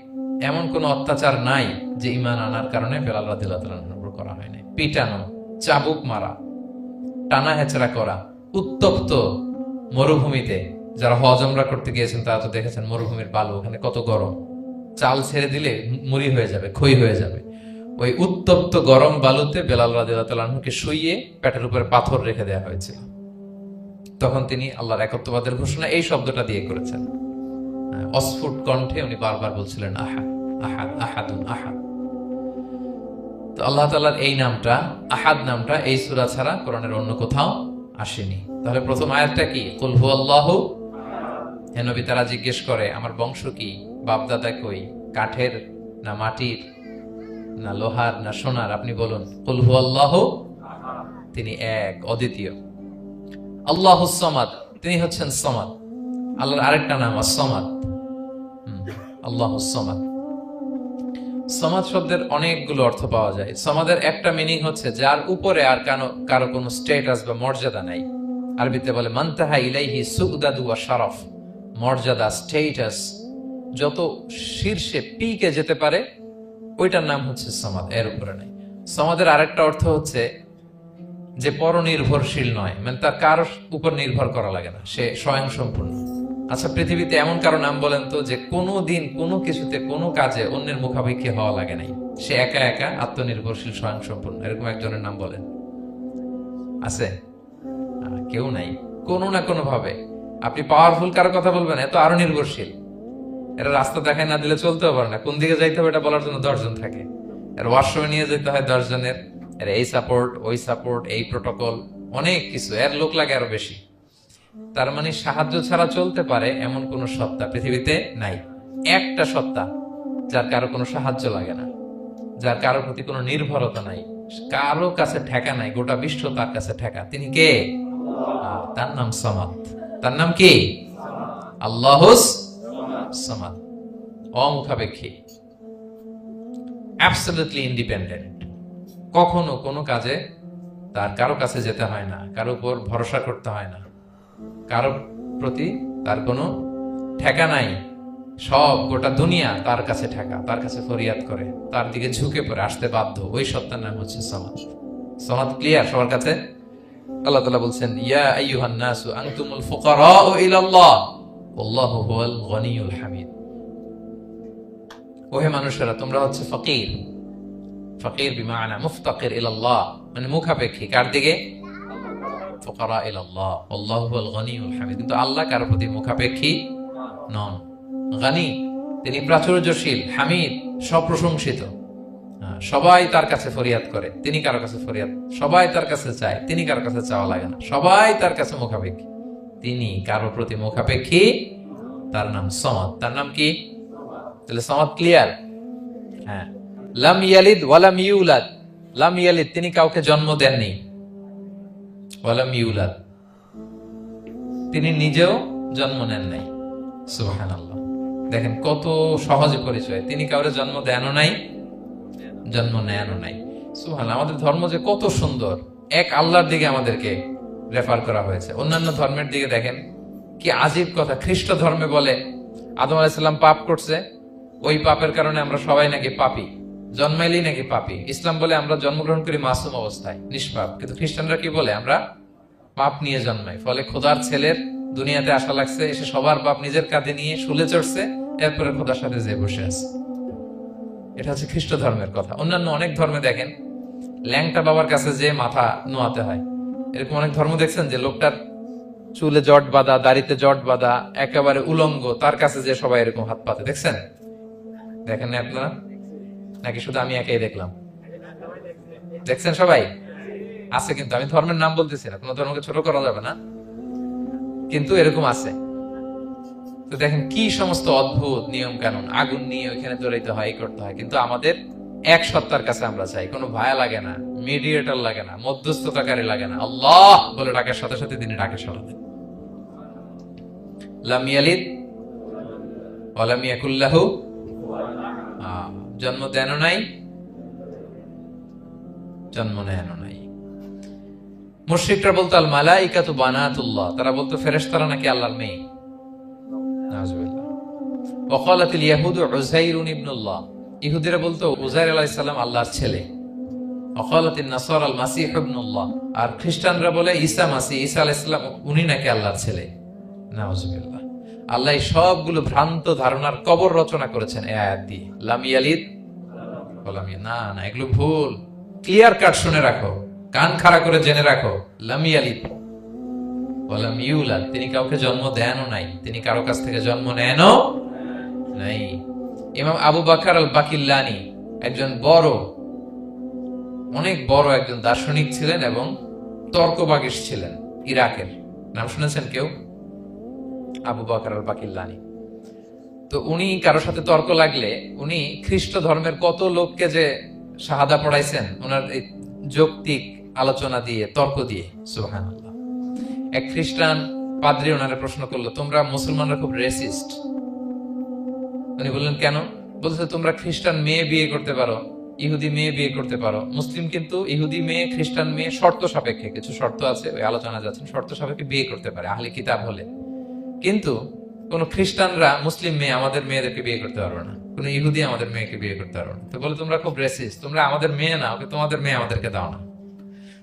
এমন কোন অত্যাচার নাই যে ঈমান আনার কারণে বেলাল রাদিয়াল্লাহু তাআলা আনহুর উপর করা হয় নাই। পিটানো, চাবুক মারা, টানা হেচড়া করা, উত্তপ্ত মরুভূমিতে। যারা হজ উমরা করতে গিয়েছেন তারা তো দেখেছেন মরুভূমির বালু, ওখানে কত গরম, চাল ছেড়ে দিলে মুড়ি হয়ে যাবে, খই হয়ে যাবে। ওই উত্তপ্ত গরম বালুতে বেলাল রাদিয়াল্লাহু তাআলা আনহুকে শুইয়ে পেটের উপরে পাথর রেখে দেওয়া হয়েছিল। তখন তিনি আল্লাহর একত্ববাদের ঘোষণা এই শব্দটা দিয়ে করেছেন। অস্ফুট কণ্ঠে উনি বারবার বলছিলেন আহাদ, আহাদ, আহাদুন আহাদ। তো আল্লাহ তাআলার এই নামটা, আহাদ নামটা, এই সূরা ছাড়া কোরআনের অন্য কোথাও আসেনি। তাহলে প্রথম আয়াতটা কি? কুল হুয়াল্লাহু। হে নবী তারা জিজ্ঞেস করে আমার বংশ কি, বাপদাদা কই, কাঠের না মাটির না লোহার না সোনার, আপনি বলুন কুল হুয়াল্লাহু, তিনি এক, অদ্বিতীয়। আল্লাহুস সামাদ, তিনি হচ্ছেন সামাদ। আল্লাহর আরেকটা নাম আস-সামাদ, আল্লাহুস সামাদ। সামাদ শব্দের অনেকগুলো অর্থ পাওয়া যায়। সামাদের একটা মিনিং হচ্ছে যার উপরে আর কারো কোনো স্ট্যাটাস বা মর্যাদা নাই। আরবিতে বলে মানতাহা ইলাইহি সুগদাদু ওয়া শারাফ। মর্যাদা, স্ট্যাটাস যত শীর্ষে, পিকে যেতে পারে, ওইটার নাম হচ্ছে সামাদ, এর উপরে নাই। সামাদের আরেকটা অর্থ হচ্ছে যে পরনির্ভরশীল নয়, মানে তার কারো উপর নির্ভর করা লাগে না, সে স্বয়ং সম্পূর্ণ। আচ্ছা পৃথিবীতে এমন কারো নাম বলেন তো যে কোনো দিন কোনো কিছুতে কোনো কাজে অন্যের মুখাপেক্ষী হওয়া লাগে নাই, সে একা একা আত্মনির্ভরশীল, স্বয়ং সম্পূর্ণ, এরকম একজনের নাম বলেন? আছে? কেউ নাই। কোনো না কোনো ভাবে আপনি পাওয়ারফুল কারো কথা বলবেন, এত আরো নির্ভরশীল, এরা রাস্তা দেখায় না দিলে চলতেও পারে না, কোন দিকে যাইতে হবে এটা বলার জন্য 10 জন থাকে, এর ওয়াশরুমে নিয়ে যেতে হয় 10 জনের, এর এই সাপোর্ট, ওই সাপোর্ট, এই প্রোটোকল, অনেক কিছু, এর লোক লাগে আরো বেশি। তার মানে সাহায্য ছাড়া চলতে পারে এমন কোন সত্তা পৃথিবীতে নাই। একটা সত্তা যার কারো কোনো সাহায্য লাগে না, যার কারো প্রতি কোনো নির্ভরতা নাই, কারো কাছে ঠেকা নাই, গোটা বিশ্ব তার কাছে ঠেকা, তিনি কে? তার নাম সামাদ। তার নাম কি? আল্লাহুস সামাদ। অমুখাপেক্ষী, অ্যাবসলিউটলি ইন্ডিপেন্ডেন্ট। কখনো কোনো কাজে তার কারো কাছে যেতে হয় না, কারো উপর ভরসা করতে হয় না, কারো প্রতি তার কোনো ঠেকা নাই। সব গোটা দুনিয়া তার কাছে ঠেকা, তার কাছে ফরিয়াদ করে, তার দিকে ঝুঁকে পড়ে আসতে বাধ্য। ওই সত্তার নাম হচ্ছে সামাদ। সামাদ ক্লিয়ার সবার কাছে? আল্লাহ তাআলা বলছেন ইয়া আইয়ুহান নাসু আনতুমুল ফুকারাউ ইলাল্লাহ ওয়াল্লাহু হুয়াল গনিয়ুল হামিদ। ওহে মানুষেরা, তোমরা হচ্ছে ফকির। ফকির বিমানা মুফতাকির ইলাল্লাহ, মানে মুখাপেক্ষী কার দিকে? ফুকারা ইলাল্লাহ, আল্লাহু হুয়াল গনিয়ুল হামিদ। কিন্তু আল্লাহ কারো প্রতি মুখাপেক্ষী নন। গনি, তিনি প্রাচুর্যশীল, হামিদ, সপ্রশংসিত। সবাই তার কাছে ফরিয়াদ করে, তিনি কারো কাছে ফরিয়াদ, সবাই তার কাছে চায়, তিনি কারো কাছে চাওয়া লাগে না, সবাই তার কাছে মুখাপেক্ষী, তিনি কারো প্রতি মুখাপেক্ষী। তার নাম সমাদ। তার নাম কি? তাহলে সমাদ ক্লিয়ার। হ্যাঁ, লাম ইয়ালিদ ওয়ালাম ইউলাদ। লাম ইয়ালিদ, তিনি কাউকে জন্ম দেননি। ওয়ালাম ইউলাদ, তিনি নিজেও জন্ম নেন নাই। সুবহানাল্লাহ, দেখেন কত সহজ পরিচয়। তিনি কাউরে জন্ম দেনও নাই, জন্ম নেনও নাই। সুবহানাল্লাহ, আমাদের ধর্ম যে কত সুন্দর। এক আল্লাহর দিকে আমাদেরকে রেফার করা হয়েছে। অন্যান্য ধর্মের দিকে দেখেন কি আজীব কথা। খ্রিস্ট ধর্মে বলে আদম আলাইহিস সালাম পাপ করছে, ওই পাপের কারণে আমরা সবাই নাকি পাপী, জন্মাইলেই নাকি পাপী। ইসলাম বলে আমরা জন্মগ্রহণ করি মাসুম অবস্থায়, নিষ্পাপ। কিন্তু খ্রিস্টানরা কি বলে? আমরা পাপ নিয়ে জন্মাই। ফলে খোদার ছেলের দুনিয়াতে আসা লাগছে, এসে সবার পাপ নিজের কাঁধে নিয়ে শুলে চড়ছে, এরপরে খোদার সাথে যে বসে আছে। এটা হচ্ছে খ্রিস্ট ধর্মের কথা। অন্যান্য অনেক ধর্মে দেখেন ল্যাংটা বাবার কাছে যে মাথা নোয়াতে হয়। এরকম অনেক ধর্ম দেখছেন যে লোকটার চুলে জট বাঁধা, দাড়িতে জট বাঁধা, একেবারে উলঙ্গ, তার কাছে যে সবাই এরকম হাত পাতে। দেখছেন? দেখেন না আপনারা? নাকি শুধু আমি একাই দেখলাম? দেখছেন সবাই? আছে, কিন্তু আমি ধর্মের নাম বলতেছি না, কোনো ধর্মকে ছোট করা যাবে না, কিন্তু এরকম আছে। তো দেখেন কি সমস্ত অদ্ভুত নিয়ম কানুন। আগুন নিয়ে ওইখানে দৌড়াইতে হয়, করতে হয়, কিন্তু আমাদের এক সত্তার কাছে আমরা চাই। কোনো ভায়া লাগে না, মিডিয়েটর লাগে না, মধ্যস্থতাকারী লাগে না। আল্লাহ বলে ডাকের সাথে সাথে তিনি ডাকে সাড়া দেন। লাম ইয়ালিদ ওয়া লাম ইয়াকুল লাহু, জন্ম দেনও নাই, জন্ম নেনও নাই। মুশরিকরা বলতো আল মালাইকাতু বানাতুল্লাহ, তারা বলতো ফেরেশতারা নাকি আল্লাহর মেয়ে। নাউজুবিল্লাহ। ওয়া ক্বালাতিল ইয়াহুদু উযাইরুন ইবনুল্লাহ, ইহুদিরা বলতো উযাইর আলাইহিস সালাম আল্লাহর ছেলে। ওয়া ক্বালাতিন নাসারা আল মাসীহ ইবনুল্লাহ, আর খ্রিস্টানরা বলে ঈসা মাসীহ, ঈসা আলাইহিস সালাম উনি নাকি আল্লাহর ছেলে। নাউজুবিল্লাহ। আল্লাহ সবগুলো ভ্রান্ত ধারণার কবর রচনা করেছেন এই আয়াত দিয়ে। লাম ইয়ালিদ ওয়া লাম না না, এগুলো ভুল। ক্লিয়ার কাট শুনে রাখো, কান খাড়া করে জেনে রাখো। লাম ইয়ালিদ ওয়া লাম ইউলাদ, তিনি কাউকে জন্ম দেনও নাই, তিনি কারো কাছ থেকে জন্ম নেনও নাই। ইমাম আবু বকর আল বাকিল্লানি একজন বড়, অনেক বড় একজন দার্শনিক ছিলেন এবং তর্কবাগীশ ছিলেন, ইরাকের। নাম শুনেছেন কেউ? আবু বকর আল বাকিল্লানি। তো উনি কারোর সাথে তর্ক লাগলে উনি খ্রিস্ট ধর্মের কত লোককে যে শাহাদা পড়াইছেন ওনার এই যৌক্তিক আলোচনা দিয়ে, তর্ক দিয়ে। সুবহানাল্লাহ। এক খ্রিস্টান পাদ্রী ওনারে প্রশ্ন করলো, তোমরা মুসলমানরা খুব রেসিস্ট। উনি বললেন কেন? বলছে তোমরা খ্রিস্টান মেয়ে বিয়ে করতে পারো, ইহুদি মেয়ে বিয়ে করতে পারো, মুসলিম কিন্তু ইহুদি মেয়ে, খ্রিস্টান মেয়ে শর্ত সাপেক্ষে, কিছু শর্ত আছে, ওই আলোচনা যাচ্ছেন, শর্ত সাপেক্ষে বিয়ে করতে পারে আহলে কিতাব হলে। কিন্তু কোন খ্রিস্টানরা মুসলিম মেয়ে আমাদের মেয়েদেরকে বিয়ে করতে পারবে না, কোন ইহুদি আমাদের মেয়েকে বিয়ে করতে পারবে না। তো বলে তোমরা খুব রেসিস্ট, তোমরা আমাদের মেয়ে না, ওকে তোমাদের মেয়ে আমাদেরকে দাও না।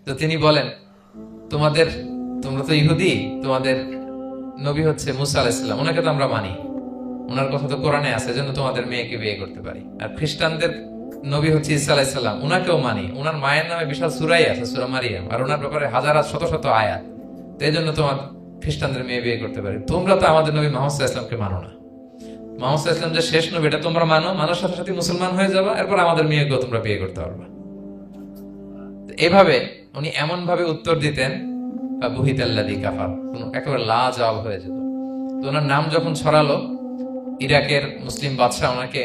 তো তিনি বলেন তোমরা তো ইহুদি, তোমাদের নবী হচ্ছে মুসা আলাইহিস সালাম, ওনাকে তো আমরা মানি, ওনার কথা তো কোরআনে আছে, এজন্য তোমাদের মেয়েকে বিয়ে করতে পারি। আর খ্রিস্টানদের নবী হচ্ছে ঈসা আলাইহিস সালাম, ওনাকেও মানি, ওনার মায়ের নামে বিশাল সূরাই আছে, সূরা মারিয়াম, আর ওনার ব্যাপারে হাজার শত শত আয়াত, তো এই জন্য তোমার খ্রিস্টানদের মেয়ে বিয়ে করতে পারি। তোমরা তো আমাদের নবী মুহাম্মদ সাল্লাল্লাহু আলাইহি ওয়াসাল্লামকে মানো না। মুহাম্মদ সাল্লাল্লাহু আলাইহি ওয়াসাল্লাম যে শেষ নবী এটা তোমরা মানার সাথে সাথে মুসলমান হয়ে যাবে, এরপর আমাদের মেয়েকেও তোমরা বিয়ে করতে পারবে। এভাবে উনি এমন ভাবে উত্তর দিতেন, বুহিতাল্লাযী কাফার, একেবারে লাজবাব হয়ে যেত। তো ওনার নাম যখন ছড়ালো, ইরাকের মুসলিম বাদশাহ ওনাকে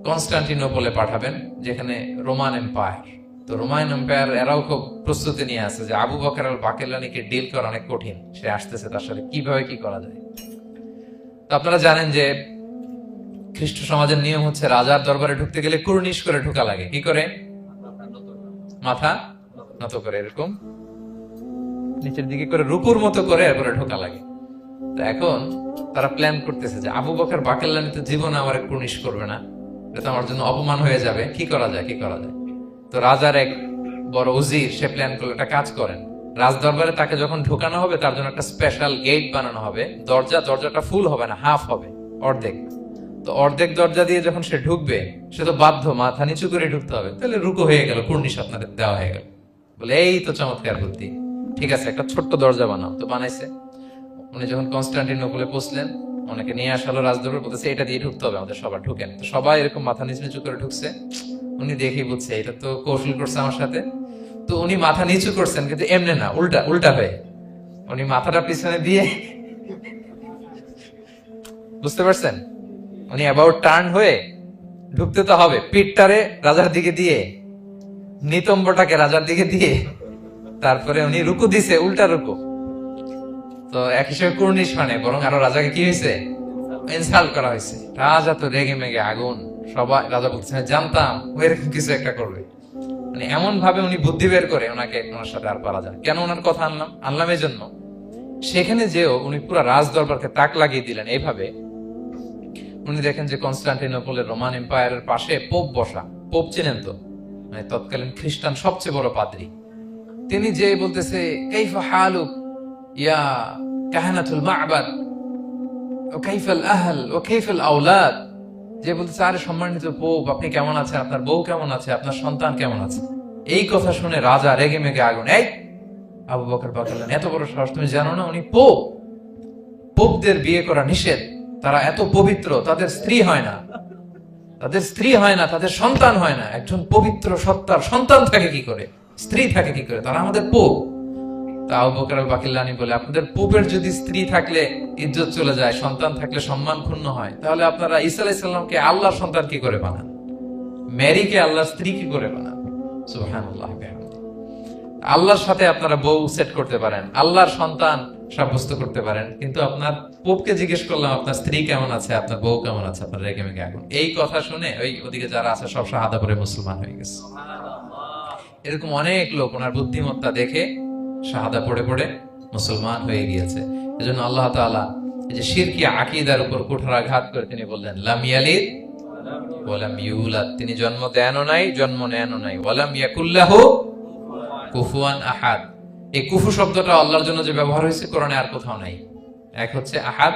কনস্টান্টিনোপলে পাঠাবেন, যেখানে রোমান এম্পায়ার। তো রোমান এম্পায়ার এরাও খুব প্রস্তুতি নিয়ে আছে যে আবু বকর আল বাকিল্লানিকে ডিল করা অনেক কঠিন, সে আসতেছে, তার সাথে কিভাবে কি করা যায়। তো আপনারা জানেন যে খ্রিস্ট সমাজের নিয়ম হচ্ছে রাজার দরবারে ঢুকতে গেলে কুর্নিশ করে ঢোকা লাগে। কি করে? মাথা নত করে, এরকম নিচের দিকে করে রুকুর মতো করে এরপরে ঢোকা লাগে। তো এখন তারা প্ল্যান করতেছে যে আবু বকর বাকিল্লানি তো জীবনে আমার কুর্নিশ করবে না, এটা তো আমার জন্য অপমান হয়ে যাবে, কি করা যায়। তো রাজার এক বড় উজির সে প্ল্যান করলো, একটা কাজ করেন, রাজ দরবারে তাকে যখন ঢোকানো হবে তার জন্য একটা স্পেশাল গেট বানানো হবে, দরজাটা ফুল হবে না, হাফ হবে, অর্ধেক। তো তো অর্ধেক দরজা দিয়ে যখন সে ঢুকবে, সে তো বাধ্য মাথা নিচু করে ঢুকতে হবে, তাহলে রুকু হয়ে গেল, কুর্নিশ আপনাদের দেওয়া হয়ে গেল। বলে এই তো চমৎকার বুদ্ধি, ঠিক আছে একটা ছোট্ট দরজা বানাও। তো বানাইছে। উনি যখন কনস্টান্টিনোপলে পৌঁছলেন, অনেকে নিয়ে আসালো রাজদরবার, বলতেছে এটা দিয়ে ঢুকতে হবে আমাদের, সবার ঢুকেন। তো সবাই এরকম মাথা নিচু নিচু করে ঢুকছে। উনি দেখেই বুঝছে এটা তো কৌশল করছে আমার সাথে। তো উনি মাথা নিচু করছেন, কিন্তু এমনি না, উল্টা উল্টা হয়ে উনি মাথাটা পিছনে দিয়ে, বুঝতে পারছেন, উনি অ্যাবাউট টার্ন হয়ে ঢুকতে তো হবে, পিঠটারে রাজার দিকে দিয়ে, নিতম্বটাকে রাজার দিকে দিয়ে, তারপরে উনি রুকু দিছে, উল্টা রুকু। তো এক হিসেবে কুর্নিশ মানে, বরং আরো রাজাকে কি হয়েছে, ইনসাল্ট করা হয়েছে। রাজা তো রেগে মেগে আগুন। সবাই, রাজা বলছে জানতাম ও এরকম কিছু একটা করবে। মানে এমন ভাবে উনি বুদ্ধি বের করে ওনাকে, ওনার সাথে আর পারা যায়। কেন ওনার কথা আনলাম এই জন্য, সেখানে যেও উনি পুরো রাজ দরবারকে তাক লাগিয়ে দিলেন এইভাবে। উনি দেখেন যে কনস্টান্টিনোপলের রোমান এম্পায়ারের পাশে পোপ বসা। পোপ চেনেন তো, মানে তৎকালীন খ্রিস্টান সবচেয়ে বড় পাদ্রী। তিনি যে বলতেছে কাইফা হালুক ইয়া কাহানাতুল মা'বাদ ওয়া কাইফাল আহল ওয়া কাইফাল আওলাদ, যে বলতেছে আরে সম্মানিত পোপ, আপনি কেমন আছেন, আপনার বউ কেমন আছে, আপনার সন্তান কেমন আছে। এই কথা শুনে রাজা রেগে মেগে আগুন। এই আবু বকর বললেন এত বড় সাহস, তুমি জানো না উনি পোপ? পোপদের বিয়ে করা নিষেধ, তারা এত পবিত্র, তাদের স্ত্রী হয় না, তাদের স্ত্রী হয় না, তাদের সন্তান হয় না। একজন পবিত্র সত্তার সন্তান থাকে কি করে, স্ত্রী থাকে কি করে, তারা আমাদের পোপ। তা আবু বকর আল বাকিল্লানি বলে, আপনাদের পোপের যদি স্ত্রী থাকলে ইজ্জত চলে যায়, সন্তান থাকলে সম্মান ক্ষুণ্ণ হয়, তাহলে আপনারা ঈসা আলাইহিস সালামকে আল্লাহর সন্তান কি করে বানান, মেরিকে আল্লাহর স্ত্রী কি করে বানান। সুবহানাল্লাহ। আল্লাহর সাথে আপনারা বউ সেট করতে পারেন, আল্লাহর সন্তান সাব্যস্ত করতে পারেন, কিন্তু আপনার পোপকে জিজ্ঞেস করলাম আপনার স্ত্রী কেমন আছে, আপনার বউ কেমন আছে, আপনার রেগে মেগে আগুন। এই কথা শুনে ওই ওদিকে যারা আছে সব শাহাদা পড়ে মুসলমান হয়ে গেছে। এরকম অনেক লোক ওনার বুদ্ধিমত্তা দেখে শাহাদা পড়ে পড়ে মুসলমান হয়ে গিয়েছে। এজন্য আল্লাহ তাআলা এই যে শিরকি আকীদার উপর কুঠারাঘাত করে তিনি বললেন লাম ইয়ালিদ ওয়া লাম ইউলাদ, তিনি জন্ম দেনও নাই, জন্ম নেনও নাই। ওয়া লাম ইয়াকুল লাহু কুফুয়ান আহাদ। এই কুফু শব্দটা আল্লাহর জন্য যে ব্যবহার হয়েছে কোরআনে আর কোথাও নাই। এক হচ্ছে আহাদ,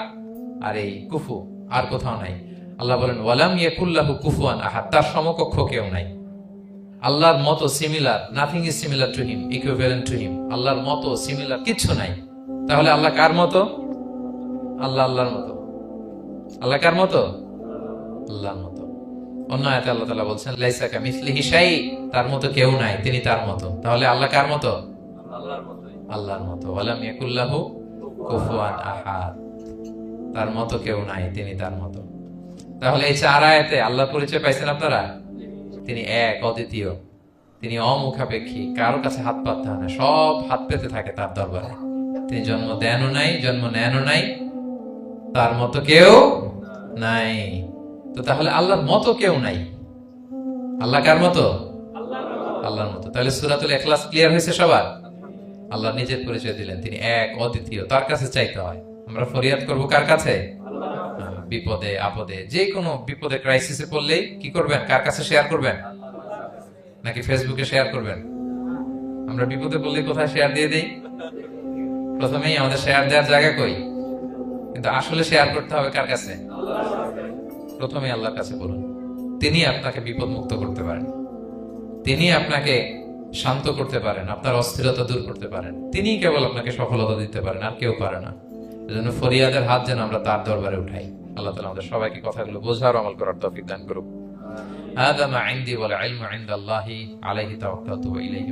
আর এই কুফু আর কোথাও নাই। আল্লাহ বলেন ওয়ালাম ইয়াকুল লাহু কুফুয়ান আহাদ, তার সমকক্ষ কেউ নাই। আল্লাহর মতো similar, nothing is similar to him, equivalent to him. আল্লাহর মতো সিমিলার কিচ্ছু নাই। তাহলে আল্লাহ কার মতো? আল্লাহ আল্লাহর মতো। আল্লাহ কার মতো? আল্লাহর মতো। অন্য আয়াতে আল্লাহ তাআলা বলছেন লাইসা কামিসলিহি শাই, তার মতো কেউ নাই, তিনি তার মতো। তাহলে আল্লাহ কার মতো? আল্লাহর মতো। আল্লাহর মতো। ওয়ালাম ইয়াকুল লাহু কুফুয়ান আহাদ, তার মতো কেউ নাই, তিনি তার মতো। তাহলে এই চার আয়াতে আল্লাহর পরিচয় পাইছেন আপনারা? তিনি এক, অদ্বিতীয়, তিনি অমুখাপেক্ষী, কারো কাছে হাত পাততে হয় না, সব হাত পেতে থাকে তার দরবারে। তিনি জন্ম দেনও নাই, জন্ম নেনও নাই, তার মতো কেউ নাই। তো তাহলে আল্লাহর মতো কেউ নাই। আল্লাহ কার মতো? আল্লাহর মতো। তাহলে সূরাতুল ইখলাস ক্লিয়ার হয়েছে সবার? আল্লাহ নিজের পরিচয় দিলেন, তিনি এক, অদ্বিতীয়, তার কাছে চাইতে হয়। আমরা ফরিয়াদ করব কার কাছে? বিপদে আপদে, যে কোনো বিপদে ক্রাইসিসে পড়লেই কি করবেন? কার কাছে শেয়ার করবেন? নাকি ফেসবুকে শেয়ার করবেন? আমরা বিপদে পড়লে কোথায় শেয়ার দিয়ে দেই? প্রথমেই আমাদের শেয়ার দেওয়ার জায়গা কই? কিন্তু আসলে শেয়ার করতে হবে কার কাছে? প্রথমে আল্লাহর কাছে বলুন। তিনি আপনাকে বিপদ মুক্ত করতে পারেন, তিনি আপনাকে শান্ত করতে পারেন, আপনার অস্থিরতা দূর করতে পারেন, তিনি কেবল আপনাকে সফলতা দিতে পারেন, আর কেউ পারে না। এজন্য ফরিয়াদের হাত যেন আমরা তার দরবারে উঠাই। আল্লাহ তাআলা আমাদের সবাইকে কথাগুলো বোঝার, আমল করার তৌফিক দান করুক। হাদা মা ইনদি ওয়াল ইলমু ইনদাল্লাহি আলাইহি তাওয়াক্কালতু ওয়া ইলাইহি